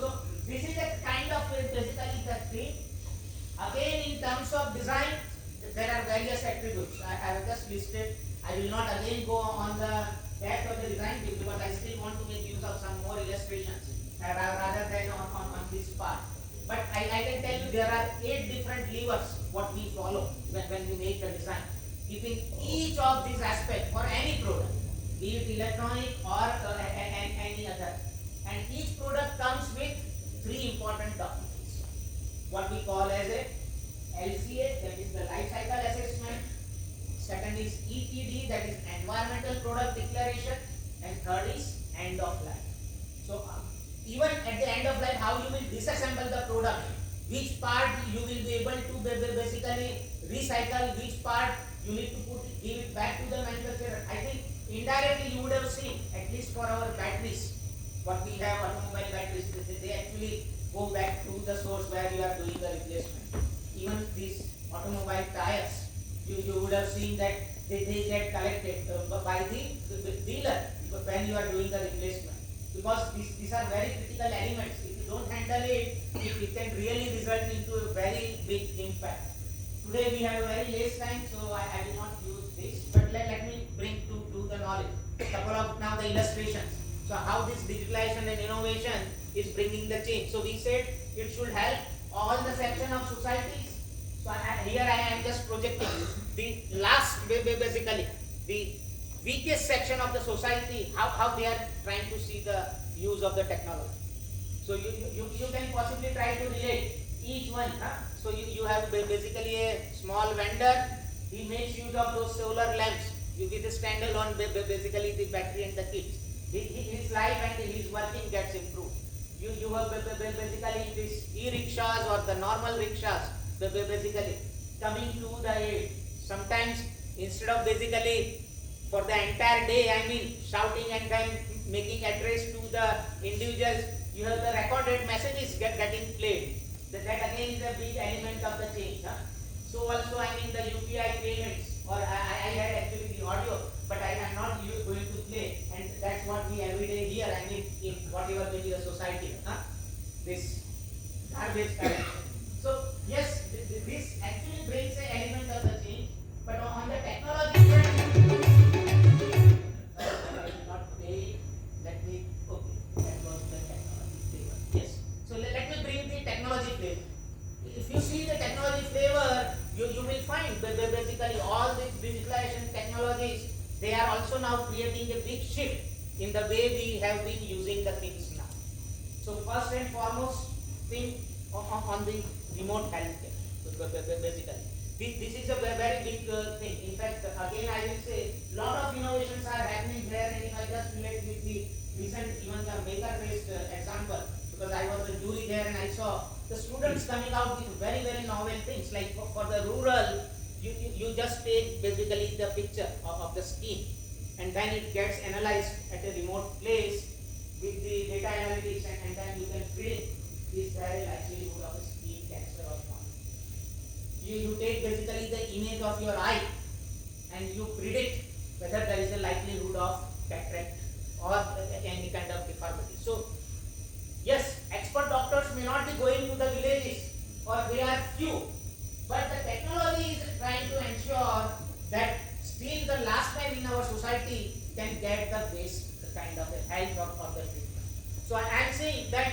this is a kind of basically the thing. Again, in terms of design, there are various attributes. I have just listed. I will not again go on the back of the design because I still want to make use of some more illustrations rather than on this part. But I can tell you there are 8 different levers what we follow when we make the design. Keeping each of these aspects for any product, be it electronic or any other. And each product comes with 3 important documents. What we call as a LCA, that is the life cycle assessment. Second is EPD, that is environmental product declaration, and third is end of life. So even at the end of life, how you will disassemble the product, which part you will be able to basically recycle, which part you need to give it back to the manufacturer. I think indirectly you would have seen, at least for our batteries, what we have automobile batteries, they actually go back to the source where you are doing the replacement. Even these automobile tires, you would have seen that they get collected by the dealer when you are doing the replacement. Because these are very critical elements. If you don't handle it, it can really result into a very big impact. Today we have a very less time, so I will not use this. But let me bring to the knowledge a couple of now the illustrations. So how this digitalization and innovation is bringing the change. So we said it should help all the section of societies. So here I am just projecting the last, basically the weakest section of the society, how they are trying to see the use of the technology. So you can possibly try to relate each one. So you have basically a small vendor, he makes use of those solar lamps with a standalone basically the battery and the kits. His life and his working gets improved. You have basically these e-rickshaws or the normal rickshaws basically coming to the aid. Sometimes instead of basically for the entire day, shouting and then making address to the individuals, you have the recorded messages getting played. That again is a big element of the change. So also the UPI payments, or I had actually the audio, but I am not going to play, and that's what we every day hear. In whatever may be the society, this garbage collection. So yes, this actually brings an element of the change, but on the technology front, not play. Let me that was the technology flavor. Yes. So let me bring the technology flavor. If you see the technology flavor, you will find basically all these digitalization technologies, they are also now creating a big shift in the way we have been using the things now. So first and foremost thing on the remote healthcare, basically. This is a very big thing. In fact, again I will say, lot of innovations are happening there, and if I just relate with the recent, even the maker-based example, because I was a jury there and I saw the students coming out with very, very novel things, like for the rural, you just take basically the picture of the scheme, and then it gets analyzed at a remote place with the data analytics, and then you can predict is there a likelihood of a skin cancer or not. You take basically the image of your eye and you predict whether there is a likelihood of cataract or any kind of deformity. So yes, expert doctors may not be going to the villages, or they are few, but the technology is trying to ensure that still the last man in our society can get the best kind of a help or the treatment. So I am saying that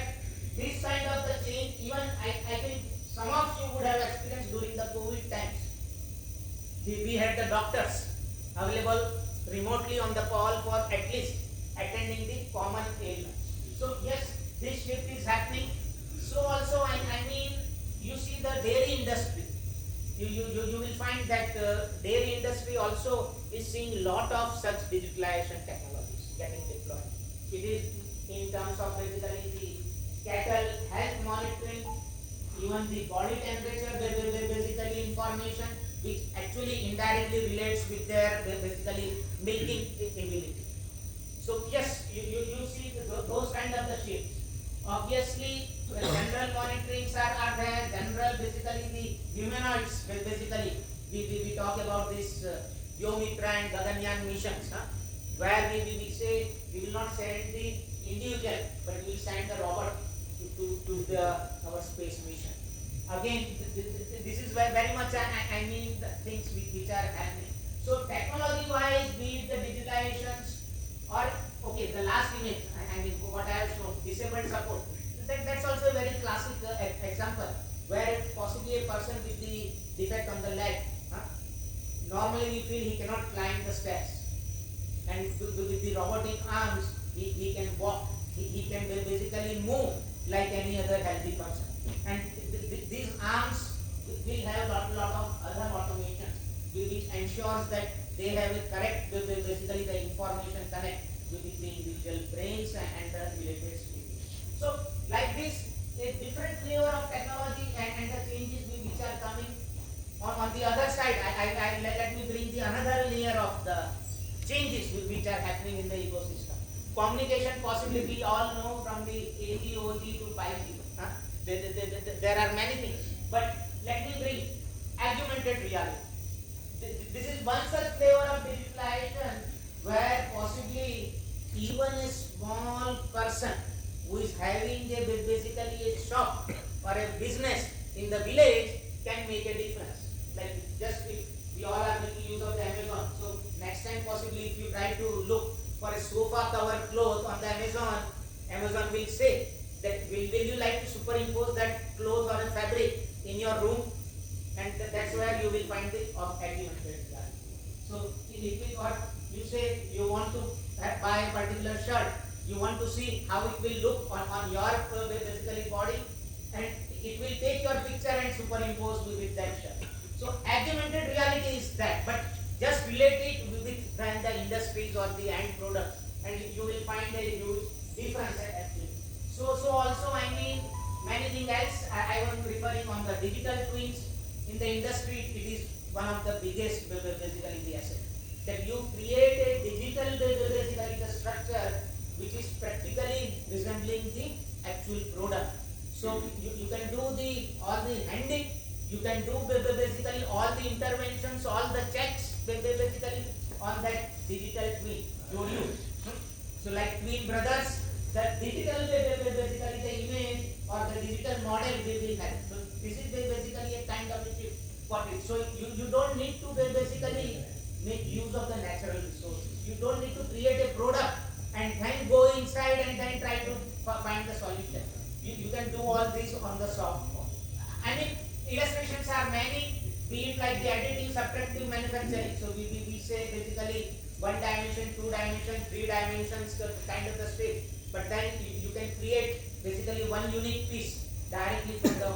this kind of the change, even I think some of you would have experienced during the COVID times. We had the doctors available remotely on the call for at least attending the common ailments. So yes, this shift is happening. So also I mean, you see the dairy industry. You will find that dairy industry also is seeing lot of such digitalization technologies getting deployed. It is in terms of basically the cattle health monitoring, even the body temperature, basically information, which actually indirectly relates with their basically milking ability. So yes, you see those kind of the shifts. Obviously, the general monitorings are there. General basically the humanoids, basically we talk about this Yomitra and Gaganyaan missions, where we say we will not send the individual, but we will send the robot to our space mission. Again, this is very much I mean the things which are happening. So technology wise, be it the digitalizations or okay, the last image, I mean what I have shown, disabled support. That's also a very classic example where possibly a person with the defect on the leg, normally we feel he cannot climb the stairs, and with the robotic arms he can walk, he can basically move like any other healthy person. And these arms will have lot of other automations which ensures that they have a correct, basically the information connect with the individual brains and the related stimuli. So like this, a different flavor of technology and the changes which are coming. On the other side, let me bring the another layer of the changes which are happening in the ecosystem. Communication, possibly we all know from the ATOG to 5G. There are many things, but let me bring augmented reality. This is one such flavor of digitalization where possibly even a small person who is having basically a shop or a business in the village can make a difference. Like just if we all are making use of the Amazon, so next time possibly if you try to look for a sofa cover cloth on the Amazon will say that will you like to superimpose that cloth or a fabric in your room, and that's where you will find the augmented reality. So in it what you say you want to buy a particular shirt, you want to see how it will look on your basically body, and it will take your picture and superimpose with that shirt. So augmented reality is that, but just relate it with the industries or the end product, and you will find a huge difference actually. So also I mean many things else. I was referring on the digital twins in the industry. It is one of the biggest basically the asset that you create a digital basically the structure which is practically resembling the actual product. So you can do all the handling, you can do basically all the interventions, all the checks basically on that digital twin. So like twin brothers, the digital basically the image or the digital model we will have. So this is basically a kind of a chip for it. So you don't need to basically make use of the natural resources. You don't need to create a product and then go inside and then try to find the solution. You can do all this on the soft form. I mean, illustrations are many, be it like the additive subtractive manufacturing. So we say basically 1 dimension, 2 dimension, 3 dimensions kind of the state. But then you can create basically one unique piece directly from the,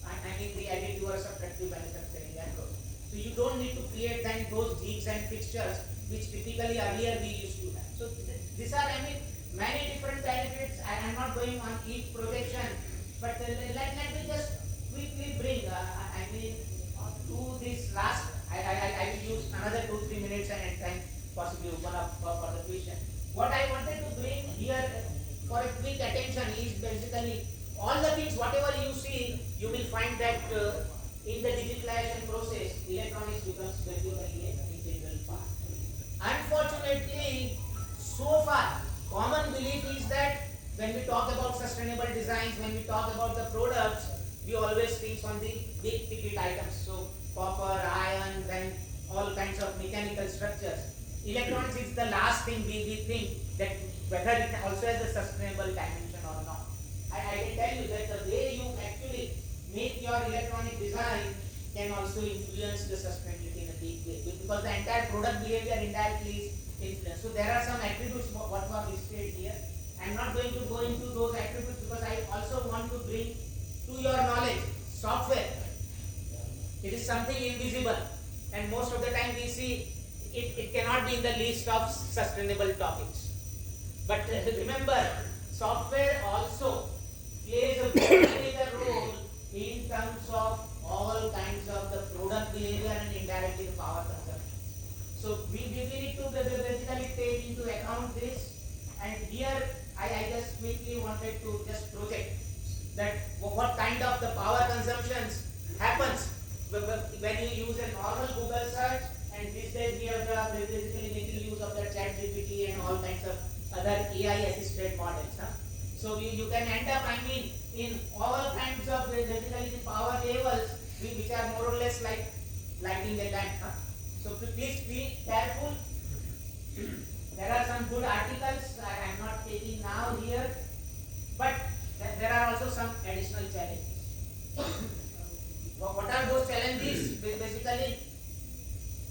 I mean the additive or subtractive manufacturing approach. So you don't need to create then those jigs and fixtures which typically earlier we used to have. So these are, I mean, many different benefits. I am not going on each projection, but let me just quickly bring, I mean, to this last, I will use another 2-3 minutes and then possibly open up for the question. What I wanted to bring here for a quick attention is basically all the things, whatever you see, you will find that in the digitalization process, electronics becomes basically an integral part. Unfortunately, so far, common belief is that when we talk about sustainable designs, when we talk about the products, we always think on the big ticket items. So copper, iron, then all kinds of mechanical structures. Electronics is the last thing we think that whether it also has a sustainable dimension or not. I can tell you that the way you actually make your electronic design can also influence the sustainability in a big way, because the entire product behavior indirectly is influenced. So there are some attributes what were listed here. I am not going to go into those attributes because I also want to bring to your knowledge software. It is something invisible, and most of the time we see it cannot be in the list of sustainable topics. But remember, software also plays a very major role in terms of all kinds of the product behavior and indirectly the power consumption. So we need to basically take into account this. And here I just quickly wanted to just project that what kind of the power consumptions happens when you use a normal Google search, and these days we are basically making use of the ChatGPT and all kinds of other AI assisted models. So you can end up, I mean, in all kinds of basically the power levels which are more or less like lighting a lamp. So please be careful. There are some good articles I am not taking now here, but there are also some additional challenges. What are those challenges? Basically,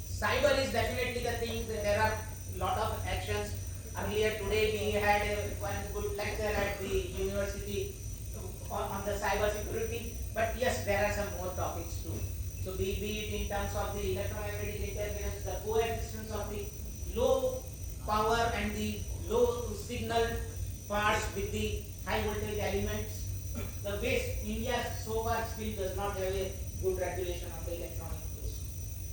cyber is definitely the thing. There are a lot of actions. Earlier today we had one good lecture at the university on the cyber security. But yes, there are some more topics too. So be it in terms of the electromagnetic interference, the coexistence of the low power and the low signal parts with the high voltage elements. The waste, India so far still does not have a good regulation of the electronic waste.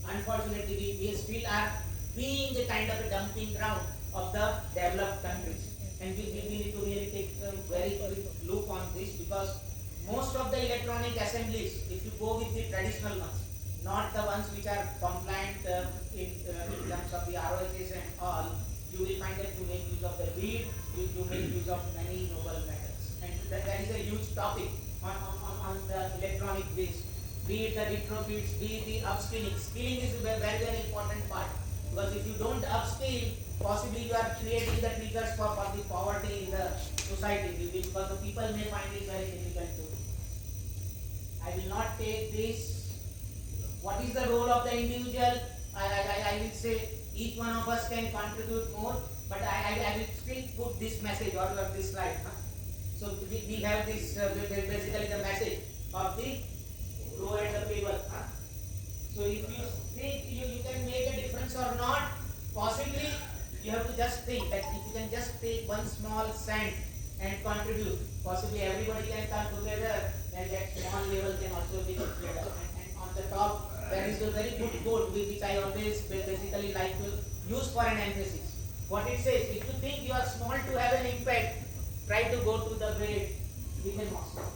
Unfortunately, we still are being a kind of a dumping ground of the developed countries. And we need to really take a very quick look on this, because most of the electronic assemblies, if you go with the traditional ones, not the ones which are compliant in terms of the ROHS and all, you will find that you make use of the lead, you make use of many noble methods. And that is a huge topic on the electronic waste. Be it the retrofits, be it the upskilling. Skilling is a very important part, because if you don't upskill, possibly you are creating the triggers for the poverty in the society, because the people may find it very difficult to do. I will not take this. What is the role of the individual? I will say each one of us can contribute more, but I will still put this message or this slide. So we have this basically the message of the row at the table. So if you think you can make a difference or not, possibly you have to just think that if you can just take one small cent and contribute, possibly everybody can come together and that small level can also be together. And on the top, there is a very good quote which I always basically like to use for an emphasis. What it says, if you think you are small to have an impact, try to go to the grave with a mosquito.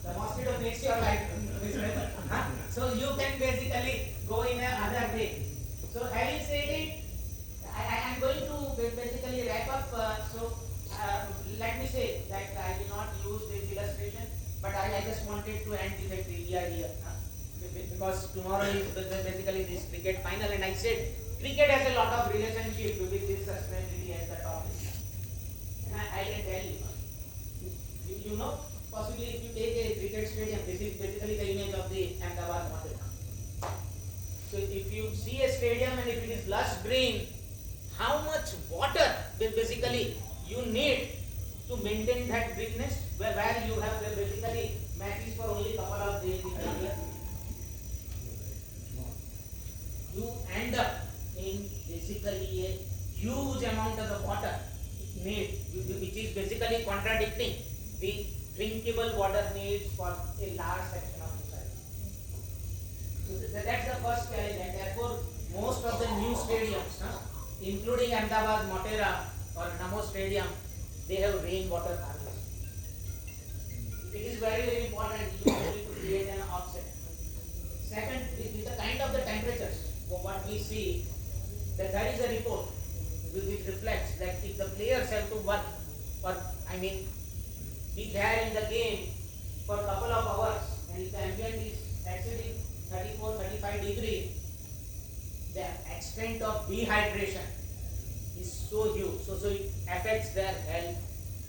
The mosquito makes your life miserable. So you can basically go in another way. So having said it, I am going to basically wrap up. Let me say that I will not use this illustration, but I just wanted to end with a trivia here. Because tomorrow is basically this cricket final, and I said cricket has a lot of relationship with this sustainability as the topic. And I can tell you know, possibly if you take a cricket stadium, this is basically the image of the Ahmedabad model. So if you see a stadium and if it is lush green, how much water basically you need to maintain that greenness, where you have basically matches for only couple of days in a year, you end up in basically a huge amount of the water need, which is basically contradicting the drinkable water needs for a large section of society. So that's the first challenge, and therefore most of the new stadiums, including Ahmedabad Motera or Namo Stadium, they have rainwater harvesting. It is very, very important you need to create an offset. Second, with the kind of the temperatures, what we see, that there is a report which reflects that if the players have to work, or be there in the game for a couple of hours, and if the ambient is exceeding 34, 35 degrees, the extent of dehydration is so huge. So it affects their health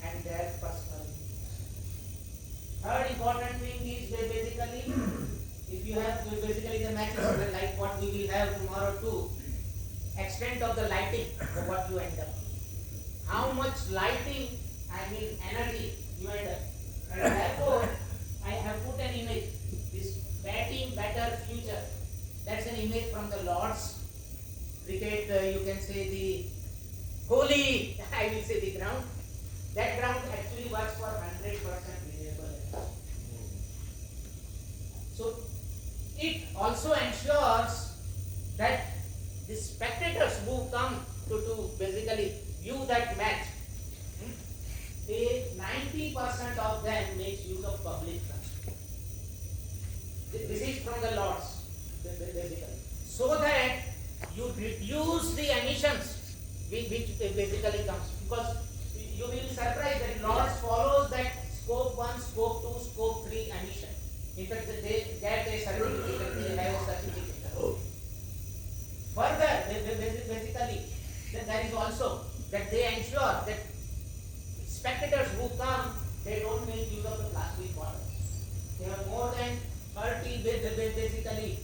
and their personal needs. Third important thing is basically, if you have basically the matches like what we will have tomorrow too, extent of the lighting of what you end up. How much lighting, energy you end up. And therefore, I have put an image, this batting better future. That's an image from the Lord's cricket, you can say the holy, I will say the ground. That ground actually works for 100% renewable energy. So, it also ensures that the spectators who come to basically view that match, 90% of them makes use of public transport. This is from the Lords, basically. So that you reduce the emissions which basically comes. Because you will be surprised that Lords follows that scope 1, scope 2, scope 3 emission. In fact, they get a certificate, they have a certificate. Further, basically, there is also that they ensure that spectators who come, they don't make use of the plastic bottles. They have more than 30 basically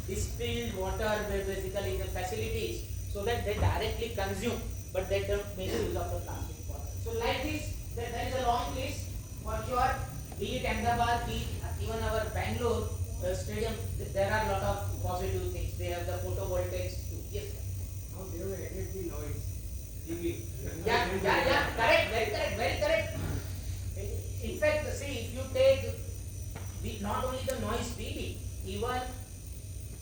distilled water, basically the facilities, so that they directly consume, but they don't make use of the plastic bottles. So like this, there is a long list for sure. Be it Ahmedabad, be it even our Bangalore stadium, there are a lot of positive things. They have the photovoltaics too. Yes, sir. Now they have added the noise. TV. Yeah, correct, very correct. In fact, see, if you take not only the noise TV, even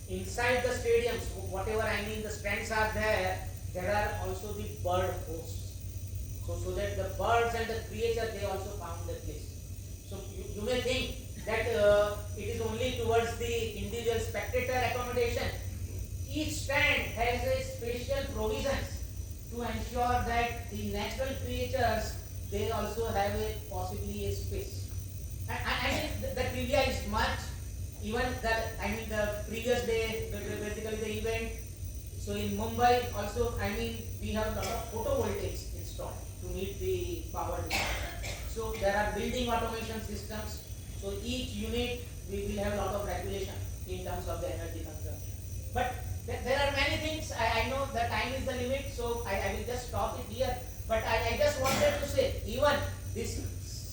inside the stadiums, whatever the stands are there are also the bird hosts. So that the birds and the creatures, they also found the place. So you may think that it is only towards the individual spectator accommodation. Each stand has a special provisions to ensure that the natural creatures, they also have possibly a space. The trivia is much. Even the previous day, basically the event. So in Mumbai also, we have a lot of photovoltaics installed to meet the power demand. So there are building automation systems. So each unit we will have a lot of regulation in terms of the energy consumption. But there are many things. I know the time is the limit, so I will just stop it here. But I just wanted to say, even this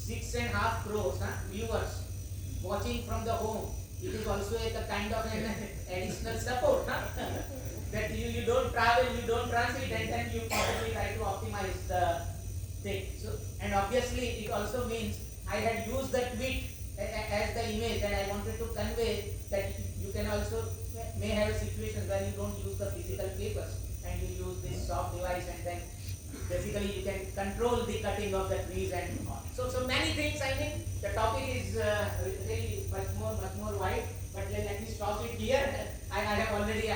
6.5 crores viewers watching from the home, it is also a kind of an additional support. That you don't travel, you don't transit, and then you probably try to optimize the thing. So, and obviously it also means I had used the tweet as the image, and I wanted to convey that you can also may have a situation where you don't use the physical papers and you use this soft device, and then basically you can control the cutting of the trees and all. So many things. The topic is really much more wide, but let me stop it here. I have already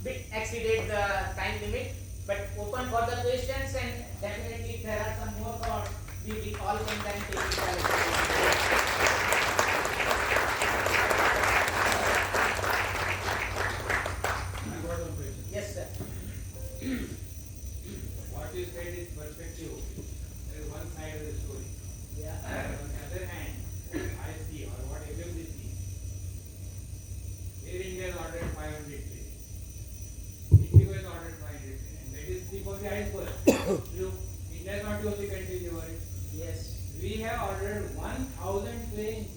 bit exceeded the time limit, but open for the questions, and definitely if there are some more thoughts, we all can then take it. Yes, sir. What you said is perspective. There is one side of the story. Yeah. On the other hand, I see, or what everybody sees, Air India has ordered 500 planes. Indigo has ordered 500 planes. And that is tip of the iceberg. Look, India is not the only country they worry. Yes. We have ordered 1,000 saying,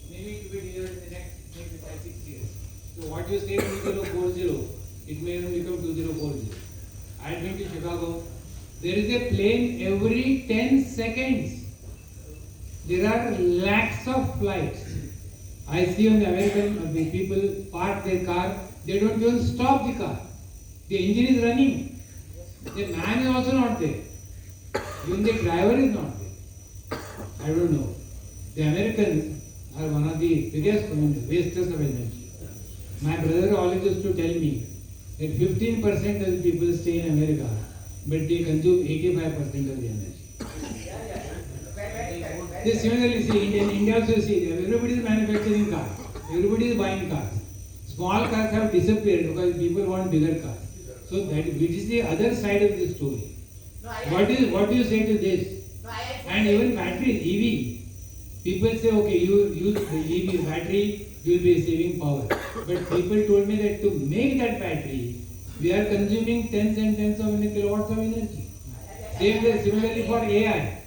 maybe it will be delivered in the next maybe 5-6 years. So what you say 2040, it may even become 2040. I had been to Chicago. There is a plane every 10 seconds. There are lakhs of flights. I see on the American people park their car, they don't even stop the car. The engine is running. The man is also not there. Even the driver is not there. I don't know. The Americans are one of the biggest wasters of energy. My brother always used to tell me that 15% of the people stay in America, but they consume 85% of the energy. They similarly see in India also see everybody is manufacturing cars, everybody is buying cars. Small cars have disappeared because people want bigger cars. So that which is the other side of the story. No, What do you say to this? No, And even batteries, EV. People say, okay, you use the EV battery, you will be saving power. But people told me that to make that battery, we are consuming tens and tens of kilowatts of energy. Similarly for AI.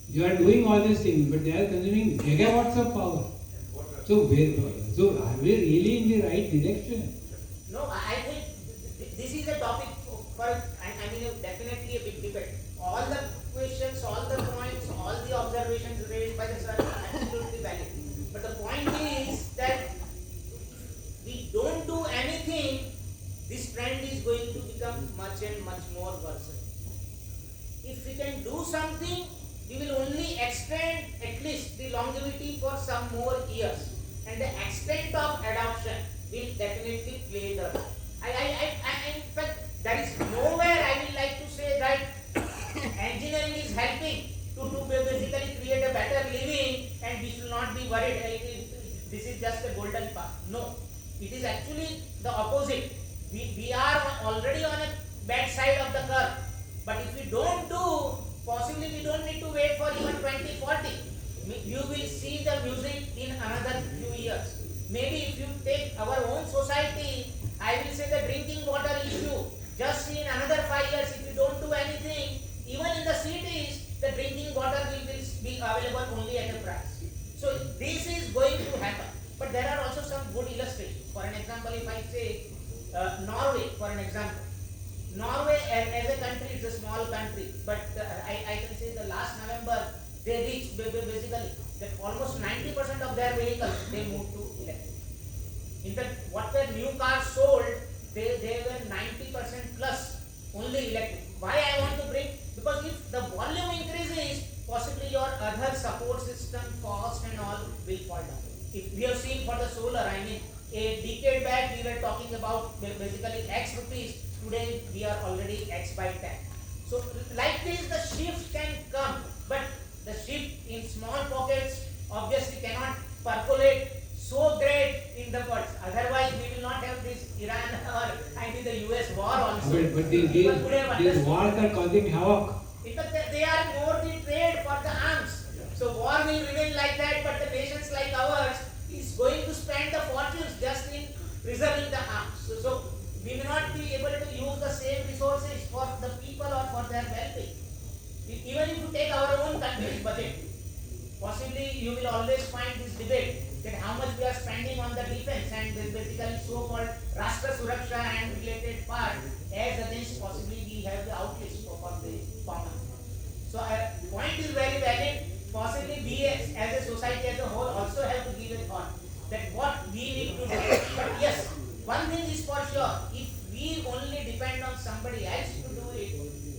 You are doing all these things, but they are consuming megawatts of power. So are we really in the right direction? No, I think this is a topic for, I mean, definitely a big debate. All the questions, all the points, all the observations raised by the sir are absolutely valid. But the point is that if we don't do anything, this trend is going to become much and much more worse. If we can do something, we will only extend at least the longevity for some more years. And the extent of adoption will definitely play the role. In fact, there is nowhere I will like to say that engineering is helping to basically create a better living and we should not be worried. This is just a golden path. No, it is actually the opposite. We are already on a bad side of the curve. But if we don't do, possibly we don't need to wait for even 2040. You will see the music in another few years. Maybe if you take our own society, I will say the drinking water issue. Just see in another 5 years, if you don't do anything, even in the cities, the drinking water will be available only at a price. So this is going to happen. But there are also some good illustrations. For an example, if I say Norway, for an example. Norway as a country is a small country, but I can say the last November they reached basically that almost 90% of their vehicles they moved to electric. In fact, what were new cars sold, they were 90% plus only electric. Why I want to bring? Because if the volume increases, possibly your other support system, cost and all will fall down. If we have seen for the solar, I mean, a decade back we were talking about basically X rupees. Today we are already X by 10. So like this the shift can come, but the shift in small pockets obviously cannot percolate so great in the world. Otherwise we will not have this Iran or the US war also. But these wars are causing havoc. In fact, they are more the trade for the arms. So war will remain like that, but the nations like ours is going to spend the fortunes just in preserving the arms. So we may not be able to use the same resources for the people or for their well-being. Even if you take our own country's budget, possibly you will always find this debate that how much we are spending on the defense and the basically so-called Rashtra Suraksha and related part as against possibly we have the outlays for the common. So point is very valid. Possibly we as a society as a whole also have to give a thought that what we need to do. But yes, one thing is for sure, if we only depend on somebody else to do it,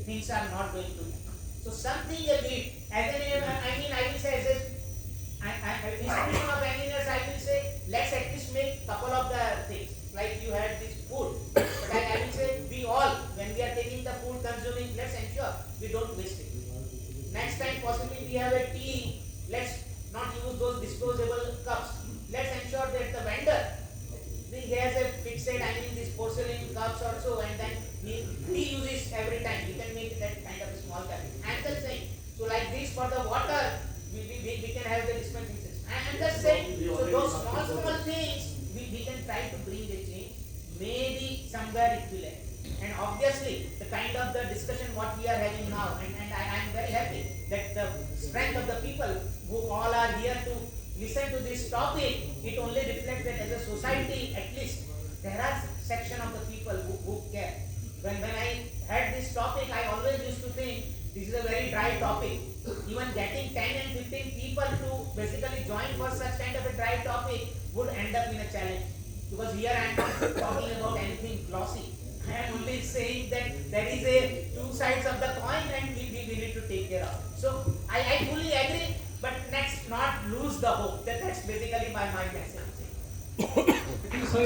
things are not going to. So something a bit, I will say as a institution of engineers, I will say let's at least make couple of the things. Like you had this food, but I will say we all, when we are taking the food consuming, let's ensure we don't waste it. Next time possibly we have a tea, let's not use those disposable cups. Let's ensure that the vendor he has a fixed, these porcelain cups or so, and then he reuses every time. We can make that kind of a small cup. I'm just saying, so like this for the water, we can have the dispensing system. I'm just saying, so those small things, we can try to bring a change. Maybe somewhere it will end. And obviously, the kind of the discussion what we are having now, and I am very happy that the strength of the people who all are here to listen to this topic, it only reflects that as a society, at least, there are section of the people who care. When I had this topic, I always used to think this is a very dry topic. Even getting 10 and 15 people to basically join for such kind of a dry topic would end up in a challenge. Because here I am not talking about anything glossy. I am only saying that there is a two sides of the coin and we need to take care of it. So I fully agree, but let's not lose the hope. That's basically my message. So,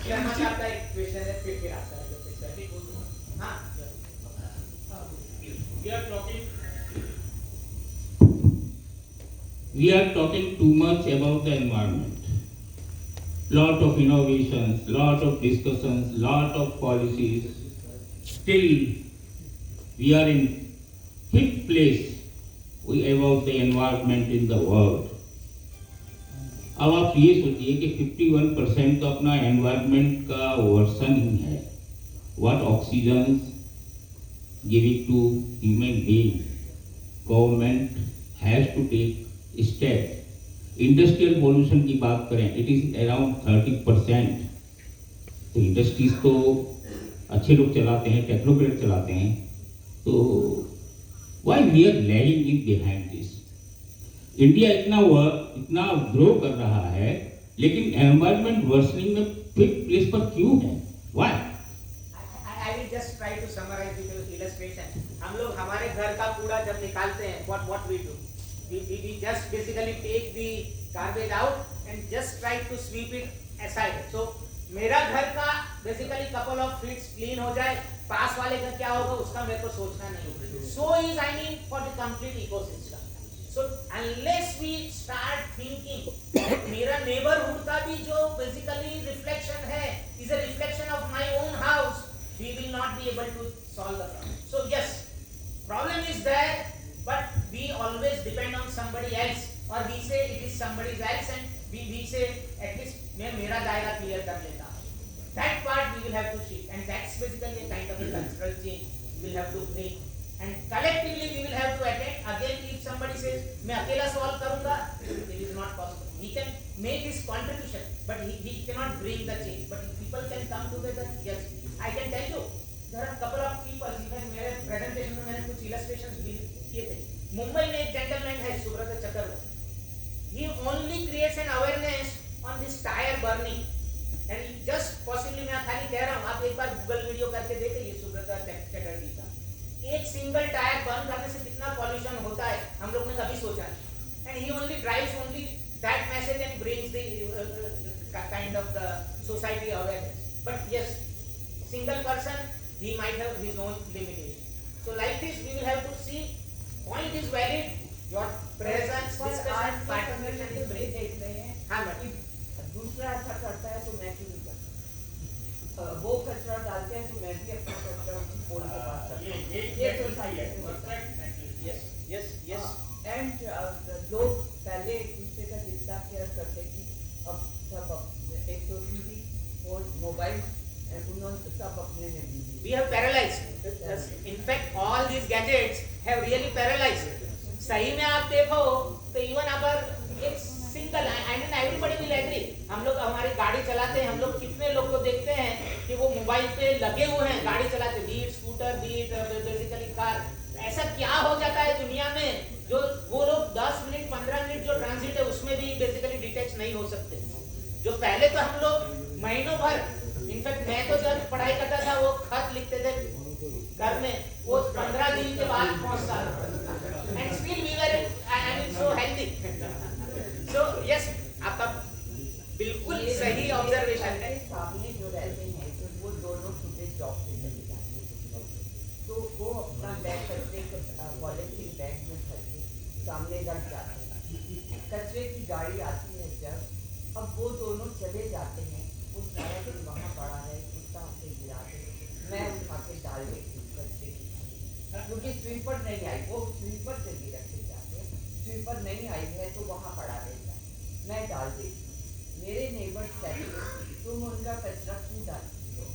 Sharma साहब का एक question है फिर आपका हाँ we are talking too much about the environment. Lot of innovations, lot of discussions, lot of policies. Still, we are in fifth place about the environment in the world. अब आप ये सोचिए कि 51% तो अपना एनवायरनमेंट का वर्सन ही है. What oxygen giving to human being, government has to take step. Industrial pollution की बात करें, इट इज अराउंड 30%. तो इंडस्ट्रीज तो अच्छे लोग चलाते हैं, टेक्नोक्रेट चलाते हैं. तो why we are lagging in behind this? India इतना ग्रो कर रहा है, लेकिन एनवायरमेंट वर्सनिंग में फिफ्थ प्लेस पर क्यों है? Why? I will just try to summarize with an illustration. हम लोग हमारे घर का कूड़ा जब निकालते हैं, what we do? We just basically take the garbage out and just try to sweep it aside. So मेरा घर का basically couple of feet clean हो जाए, पास वाले का क्या होगा उसका मेरे को सोचना नहीं. So is I mean for the complete ecosystem. So unless we start thinking मेरा neighborhood का भी जो basically reflection है is a reflection of my own house, we will not be able to solve the problem. So yes, problem is there, but we always depend on somebody else, or we say it is somebody else, and we say at least मैं मेरा दायरा clear कर लेता हूँ. That part we will have to shift, and that's basically a kind of a cultural change we will have to bring. And collectively we will have to attend. Again, if somebody says मैं अकेला solve करूँगा, it is not possible. He can make his contribution, but he cannot bring the change. But if people can come together, yes, I can tell you there are couple of people. Even मेरे presentation में मैंने कुछ illustrations भी किए थे. मुंबई में एक gentleman है सुब्रत चक्रवर्ती. He only creates an awareness on this tire burning. And just possibly मैं खाली कह रहा हूँ, आप एक बार Google वीडियो करके देखिए सुब्रत चक्रवर्ती का. एक सिंगल टायर बर्न करने से कितना पॉल्यूशन होता है हम लोग ने कभी सोचा नहीं. And he only drives only that message and brings the kind of the society awareness. But yes, single person he might have his own limitation. So like this we will have to see. Point is valid, your presence, discussion, participation is great. देख रहे हैं हाँ madam. दूसरा ऐसा करता है तो मैं क्यों नहीं करता? वो कचरा डालते हैं तो मैं भी अपना कचरा उनकी पोल के पास करता हूँ. ये सोसाइटी होता है. Yes, yes, yes. एंड लोग पहले एक दूसरे का जितना केयर करते थे, अब सब एक तो टीवी और मोबाइल, उन्होंने सब अपने में busy. We have paralyzed. In fact, all these gadgets have really paralyzed. सही में आप देखो तो even अगर एक single, I mean everybody will agree. हम लोग हमारी गाड़ी चलाते हैं, हम लोग कितने लोग को देखते हैं कि वो मोबाइल पे लगे हुए हैं, गाड़ी चलाते, be it scooter, be it basically car. ऐसा क्या हो जाता है दुनिया में जो वो लोग 10 मिनट 15 मिनट जो ट्रांजिट है उसमें भी बेसिकली डिटैच नहीं हो सकते. जो पहले तो हम लोग महीनों भर, इनफैक्ट मैं तो जब पढ़ाई करता था वो खत लिखते थे घर में, वो 15 दिन के बाद पहुंचता and still we were I mean so healthy. So yes, आपका बिल्कुल सही ऑब्जर्वेशन है. सामने जो रहते हैं तो वो दोनों सुबह जॉब पे चले जाते हैं, तो वो अपना बैग कचरे पॉलिथीन बैग में भर के सामने रख जाते हैं. कचरे की गाड़ी आती है जब, अब वो दोनों चले जाते हैं, वो सारा दिन वहाँ पड़ा है, कुत्ता अपने गिराते हैं, मैं उठा के डाल देती हूँ कचरे की गाड़ी, क्योंकि स्वीपर नहीं आई, वो स्वीपर से भी रखे जाते हैं. स्वीपर नहीं आई है तो वहाँ पड़ा रहता है, मैं डाल देती हूँ. मेरे नेबर्स कहते हैं तुम उनका कचरा क्यों डालती हो?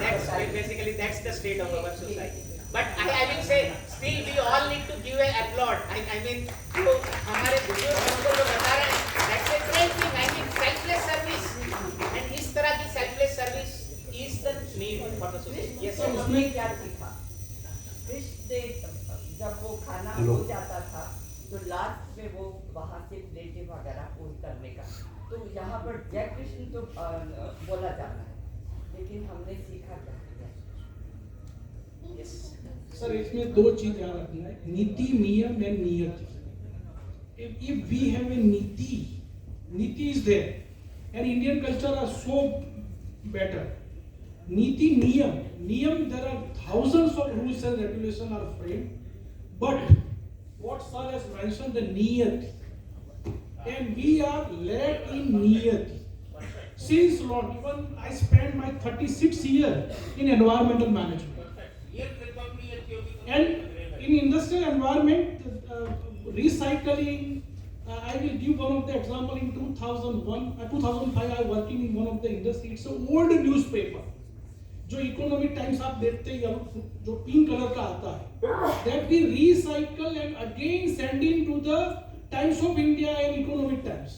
That's basically that's the state of our society. But I will say still we all need to give a applaud. I mean, जो हमारे बुजुर्ग हमको जो बता रहे हैं, that's a great thing. I mean, selfless service. And इस तरह की selfless service is the need for the society. Yes, तो sir. उसमें क्या सीखा? फिश ने जब वो खाना हेलो। हो जाता था तो लास्ट में वो वहाँ से प्लेटें वगैरह फोन करने का, तो यहाँ पर जय कृष्ण तो बोला जाता है, लेकिन हमने सीखा क्या? Yes. सर इसमें दो चीज याद रखना है, नीति नियम एंड नियति. If we have a niti is there, and Indian culture are so better. Niti niyam, there are thousands of rules and regulations are framed, but what sir has mentioned, the niyati, and we are led in niyati. Since long, even I spent my 36 years in environmental management. And in industrial environment, recycling, I will give one of the example. In 2005, I working in one of the industry. It's an old newspaper. जो economic times आप देखते ही अब जो pink colour का आता है, that we recycle and again send in to the Times of India and Economic Times.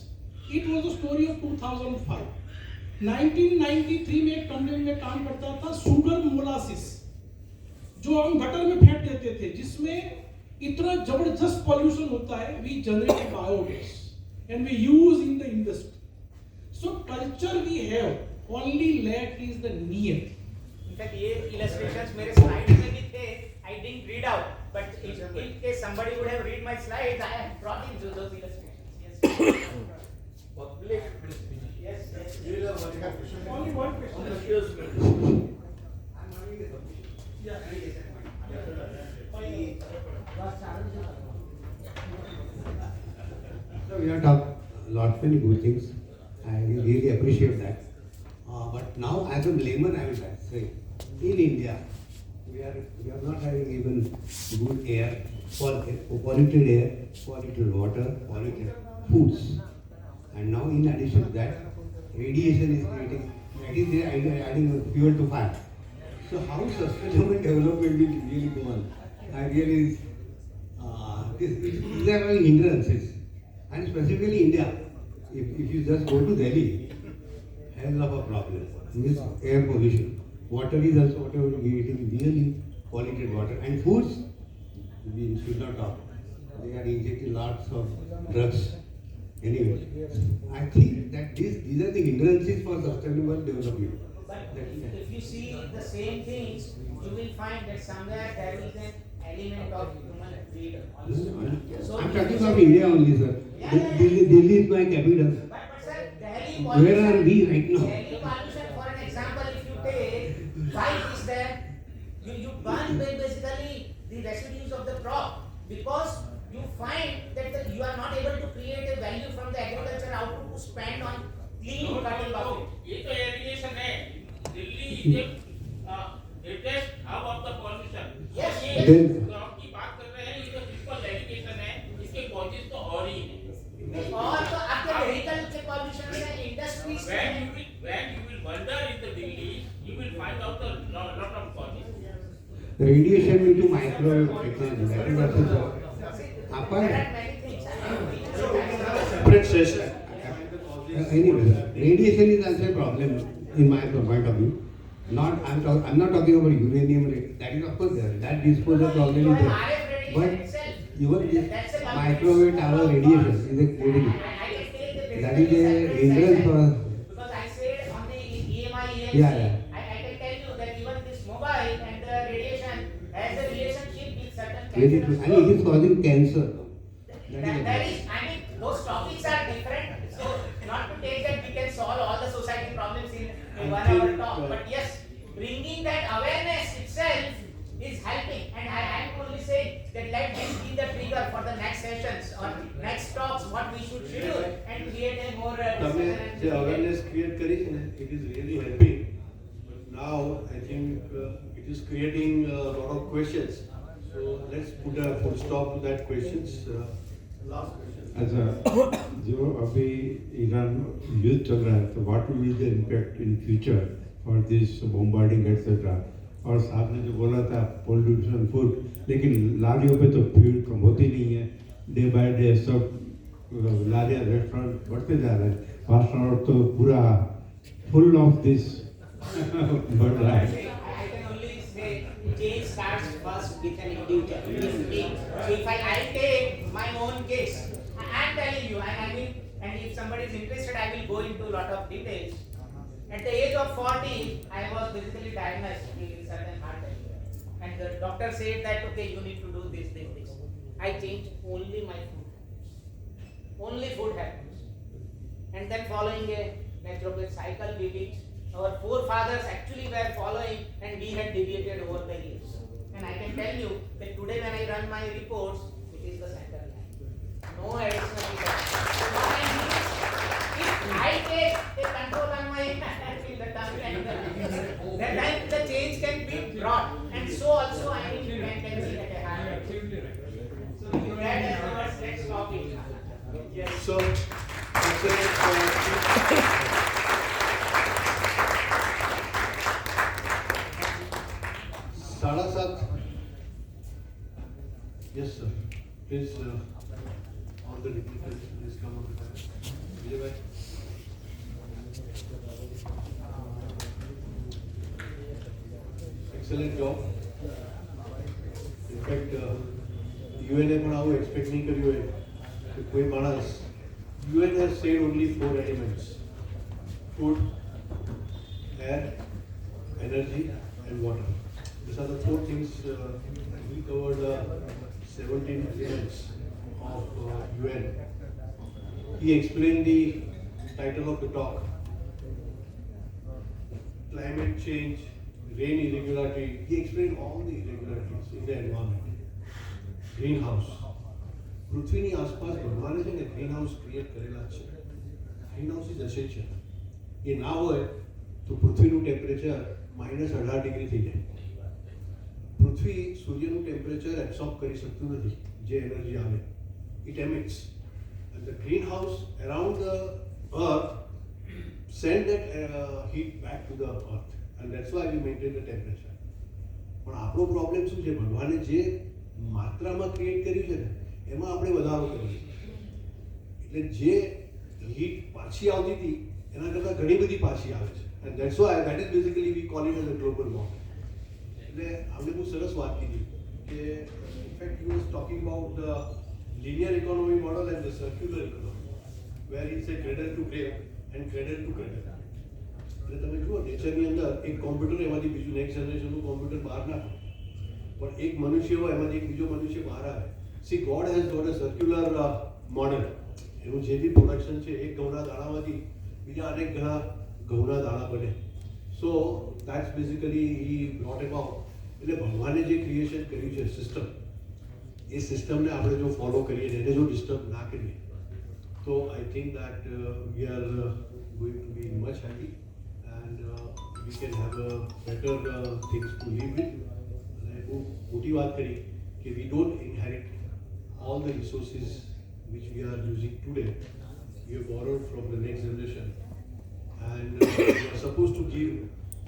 It was a story of 2005. 1993 में एक कंपनी में काम करता था, सुगर मोलासिस, जो हम गटर में फेंक देते थे, जिसमें इतना जबरदस्त पॉल्यूशन होता है. We generate biogas and we use in the industry. So culture we have, only lack is the नियत. In fact, ये illustrations मेरे slides में भी थे. I didn't read out, but in case somebody would have read my slides, I have brought in those illustrations. Yes. Public. Yes. Yes. Only one question. So we have talked lot many good things. I really appreciate that. But now as a layman, I will say, in India, we are not having even good air, polluted air, polluted water, polluted foods. And now in addition to that, radiation is creating, that is they are adding fuel to fire. So how sustainable development will really go on? I really, these are all hindrances. And specifically India, if you just go to Delhi, hell of a problem. This air pollution. Water is also whatever we eating, really polluted water. And foods, we should not talk. They are injecting lots of drugs. Anyway, I think that these are the hindrances for sustainable development. But if you see the same things, you will find that somewhere there is an element of human greed also. So I'm talking of India only, sir. Delhi is my capital. But sir, Delhi pollution. Where are we right now? Delhi pollution, for an example, if you take, why is that? You burn basically the residues of the crop because you find that you are not able to create a value from the agriculture output to spend on clean cutting of it. ये तो irrigation है. Delhi is the greatest hub of the pollution. Yes, ये Then- crop की बात कर रहे हैं, ये तो simple irrigation है. इसके causes तो और ही हैं. और तो आपके vehicle के pollution से industries When you will wander in the Delhi, you will find out a lot of causes. Radiation due to microwave technology. That is also so. there are many things. Separate session. Anyway, radiation is also a problem in my point of view. I'm not talking about uranium. That is of course there. That disposal problem is there. But even this microwave tower radiation is a creating. That is a hindrance for. Because I said on the EMI, EMC, Yeah, yeah. I can tell you that even this mobile and the radiation has a relationship with certain Very cancerous true. And it is causing cancer. That is, I mean, those topics are different. So, not to take that we can solve all the society problems in a 1 hour talk, but yes, bringing that awareness itself is helping. And I am only saying that let this be the trigger for the next sessions or next talks, what we should schedule and create a more તમે discussion જે and awareness create કરી છે ને it is really helping. But now I think it is creating a lot of questions. So let's put a full stop to that questions. Last question. अच्छा जो अभी Iran युद्ध चल रहा है तो what will be the impact in future for this bombarding etcetera और साहब ने जो बोला था पोल्यूशन फूड, लेकिन लारियों पे तो भीड़ कम होती नहीं है। डे बाय डे सब लारिया रेस्टोरेंट बढ़ते जा रहे हैं। फास्ट रोड तो पूरा फुल ऑफ दिस बढ़ रहा है। I can only say change starts first with an individual. So if I take my own case, I am telling you, and if somebody is interested, I will go into a lot of details. At the age of 40, I was basically diagnosed with certain heart disease, and the doctor said that okay, you need to do this. I changed only my food, only food habits, and then following a naturopathic cycle, which our forefathers actually were following, and we had deviated over the years. And I can tell you that today when I run my reports, it is the center line. No additional reports. So what I mean is, if I take a control on my then the change can be brought. And so also I mean you can see at a higher level. So with that as our next topic. Yes. So, साढ़ा सात. Yes, sir. Please, all the deputies, please come on the time. Vijay bhai. Excellent job. In fact, UN પણ આવું expect નહીં કર્યું હોય કે કોઈ માણસ. UN has said only 4 elements: food, air, energy, and water. These are the 4 things. We covered 17 elements of UN. He explained the title of the talk: climate change, rain irregularity. He explained all the irregularities in the environment. Greenhouse. પૃથ્વીની આસપાસ ભગવાને છે ને green house create કરેલા જ છે. Green house is essential. એ ના હોય તો પૃથ્વીનું ટેમ્પરેચર -18 ડિગ્રી થઈ જાય. પૃથ્વી સૂર્યનું ટેમ્પરેચર એબ્સોર્બ કરી શકતું નથી જે એનર્જી આવે. It એમિટ્સ. And the greenhouse around the earth send that heat back to the earth, and that's why we maintain the temperature. પણ આપણો પ્રોબ્લેમ શું છે? ભગવાને જે માત્રામાં ક્રિએટ કર્યું છે ને એમાં આપણે વધારો કરીએ. એટલે જે હીટ પાછી આવતી હતી એના કરતાં ઘણી બધી પાછી આવે છે. and that's why that is basically we call it as a global warming. એટલે આપણે બહુ સરસ વાત કીધી કે in fact he was talking about the linear economy model and the circular economy, where it's a cradle to grave and cradle to cradle. એટલે તમે જુઓ નેચરની અંદર એક કોમ્પ્યુટર એમાંથી બીજું નેક્સ્ટ જનરેશનનું કોમ્પ્યુટર બહાર નાખો, પણ એક મનુષ્ય હોય એમાંથી એક બીજો મનુષ્ય બહાર આવે. See, God has got a circular model. એનું જે બી પ્રોડક્શન છે એક ઘઉંના દાણામાંથી બીજા અનેક ઘણા ઘઉંના દાણા બને. સો that's basically he brought about. એટલે ભગવાને જે ક્રિએશન કર્યું છે સિસ્ટમ, એ સિસ્ટમને આપણે જો ફોલો કરીએ ને એને જો ડિસ્ટર્બ ના કરીએ તો I think that we are going to be much happy and we can have a better things to live with. અને બહુ મોટી વાત કરી કે we don't inherit all the resources which we are using today. We have borrowed from the next generation, and we are supposed to give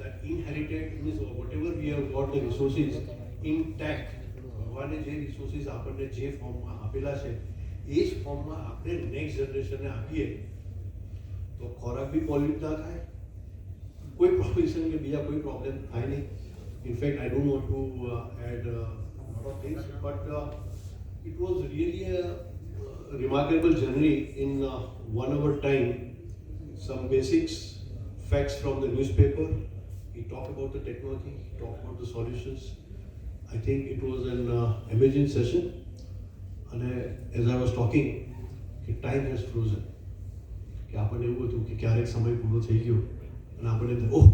that inherited means whatever we have got the resources intact. ભગવાને જે resources આપણને જે ફોર્મમાં આપેલા છે એ જ ફોર્મમાં આપણે નેક્સ્ટ જનરેશનને આપીએ તો ખોરાક બી પોલ્યુટ ના થાય, કોઈ પોલ્યુશન કે બીજા કોઈ પ્રોબ્લેમ થાય નહીં. In fact I don't want to add lot of things, but it was really a remarkable journey in 1 hour time. Some basics, facts from the newspaper. He talked about the technology, he talked about the solutions. I think it was an amazing session. And as I was talking, time has frozen. કે આપણને એવું હતું કે ક્યારેક સમય પૂરો થઈ ગયો અને આપણને એમ થાય ઓહ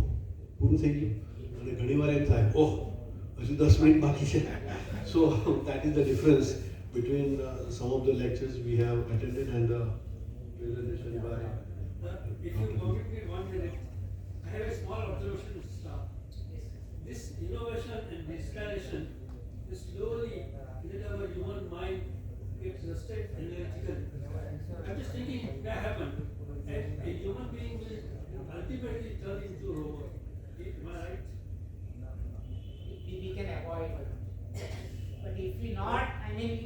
પૂરું થઈ ગયું, અને ઘણીવાર એમ થાય ઓહ હજુ 10 મિનિટ બાકી છે. So that is the difference between some of the lectures we have attended and the presentation by if you permit me 1 minute, I have a small observation to start. This innovation and digitalization is slowly let our human mind get rested energetically. I'm just thinking that happened. A human being will ultimately turn into a robot. Am I right?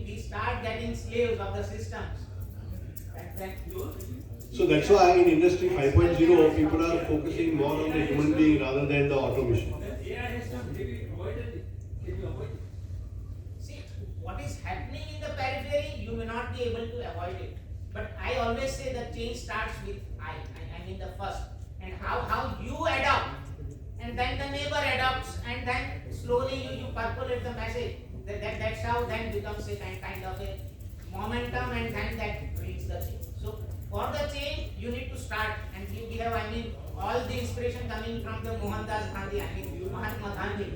we start getting slaves of the systems. That So that's why in Industry 5.0, people are focusing more on the human being rather than the automation. AI has some maybe avoided, can you avoid it? see, what is happening in the periphery, you may not be able to avoid it. But I always say the change starts with I mean the first. And how you adopt, and then the neighbor adopts, and then slowly you percolate the message. That's how then becomes a kind of a momentum, and then that brings the change. So for the change, you need to start, and we have, I mean, all the inspiration coming from the Mohandas Gandhi, I mean Mahatma Gandhi.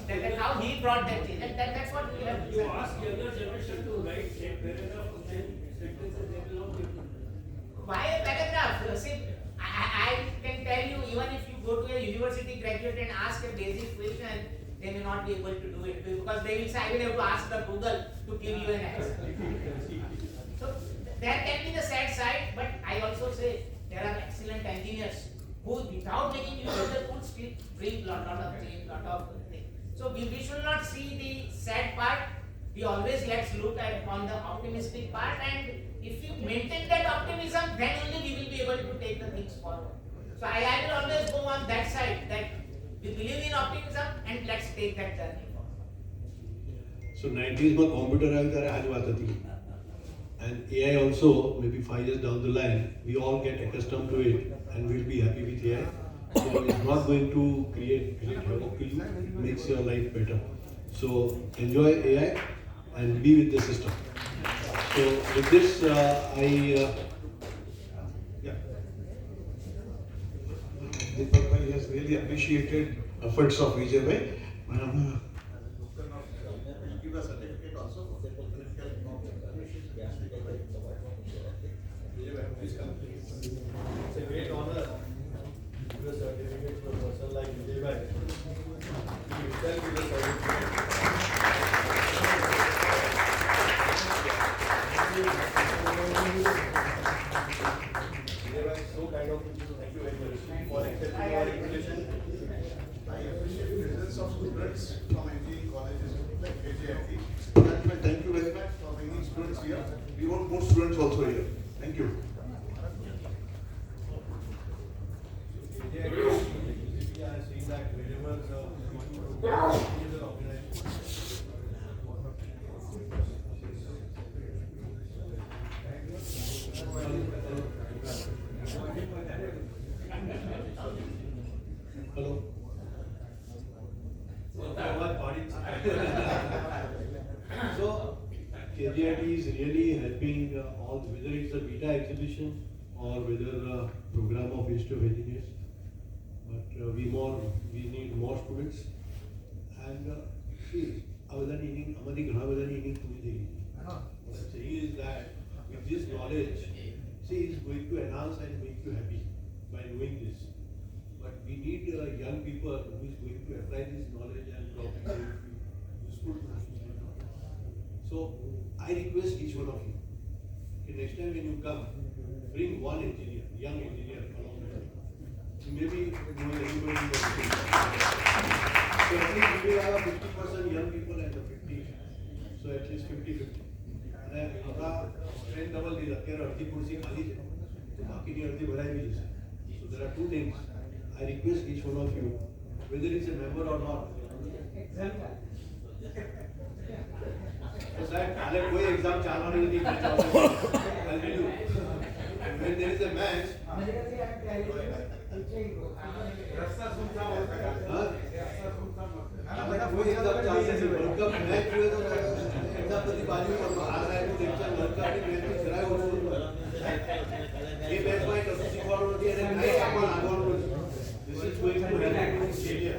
That's how he brought that change. That's what we have to You do. ask younger generation to write a paragraph of 10 sentences, they will not be able to. Why a paragraph? See, I can tell you, even if you go to a university graduate and ask a basic question, they may not be able to do it because they will say, I will have to ask the Google to give you an answer. So there can be the sad side, but I also say there are excellent engineers who, without making use of the tools, still bring lot of change, lot of things. So we should not see the sad part. We always let's look at on the optimistic part, and if you maintain that optimism, then only we will be able to take the things forward. So I will always go on that side, that we believe in optimism and let's take that journey forward. So 90s में computer आज बात थी, and AI also maybe 5 years down the line we all get accustomed to it and we'll be happy with AI. So it's not going to create great havoc to you, it makes your life better. So enjoy AI and be with the system. So with this, Deepak Bhai has really appreciated efforts of Vijay Bhai. Give a certificate also for the political It's a great honor to give a certificate to a person like Vijay Bhai. He himself give a certificate. So kind of you. Thank you very much for accepting our invitation. I appreciate the presence of students from engineering colleges like KJMT. Thank you very much for bringing students here. We want more students also here. Thank you. I have seen that wherever the organization. hello. So KJIT is really helping all, whether it's a beta exhibition or whether a program of Institute of Engineers. But we need more students. And see, Amadi Ghanavadani what I'm saying is that with this knowledge, see, it's going to enhance and make you happy by knowing this. But we need young people who is going to apply this knowledge and probably useful to us. So I request each one of you, okay, next time when you come, bring one engineer, young engineer along with you. Maybe everybody will see. So at least we will have 50% young people and 50. So at least 50-50. And strength double is अर्धी कुर्सी खाली है, तो बाकी की अर्धी भराई भी है. So there are two things. I request each one of you, whether it's a member or not. साहब कोई एग्जाम चालू नहीं थी. I'll tell you. When there is a match. कोई एग्जाम चालू नहीं थी. वर्ल्ड कप मैच हुए तो एग्जाम प्रति बाजू में आ रहा है तो लेक्चर वर्ल्ड कप की मैच में खड़ा है वो. ये मैच में कभी कॉल होती है नहीं अपन आगोन. This is going to help in Australia.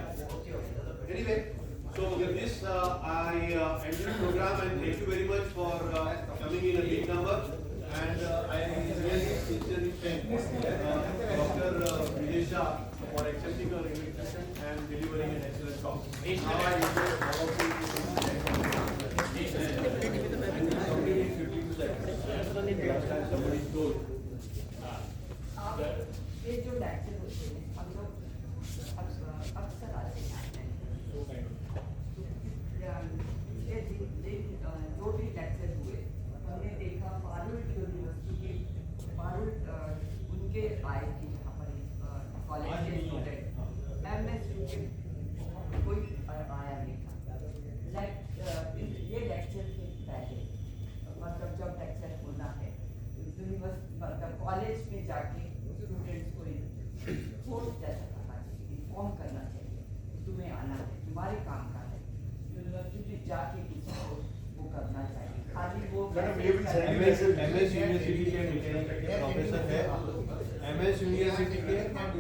Anyway, so with this I end the program and thank you very much for coming in a big number. And I really sincerely thank Dr. Vijay Shah for accepting our invitation and delivering an excellent talk. Now I invite all of you to somebody told. ये जो lecture होते हैं हम लोग अक्सर आते हैं ये जो भी लेक्चर यूनिवर्सिटी मतलब कॉलेज में जाके स्टूडेंट्स को फोर्स जैसा करना चाहिए, इन्फॉर्म करना चाहिए कि तुम्हें आना है, तुम्हारे काम का है। यूनिवर्सिटी जाके किसी को वो करना चाहिए, खाली वो MS यूनिवर्सिटी के प्रोफेसर है, MS यूनिवर्सिटी के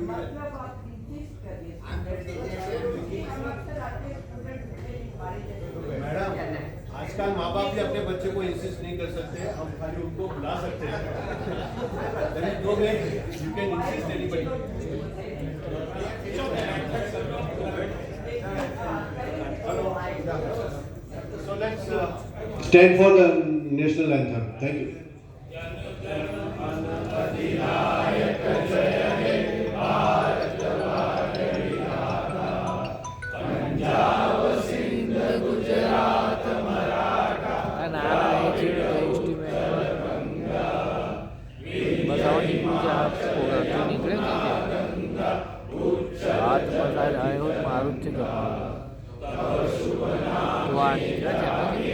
मतलब आप इंसिस्ट करिए मैडम, आजकल माँ बाप भी अपने बच्चे को इंसिस्ट नहीं कर सकते, हम खाली उनको बुला सकते हैं। There is no way you can insist anybody. So let's Stand for the national anthem. Thank you. મારું જ છે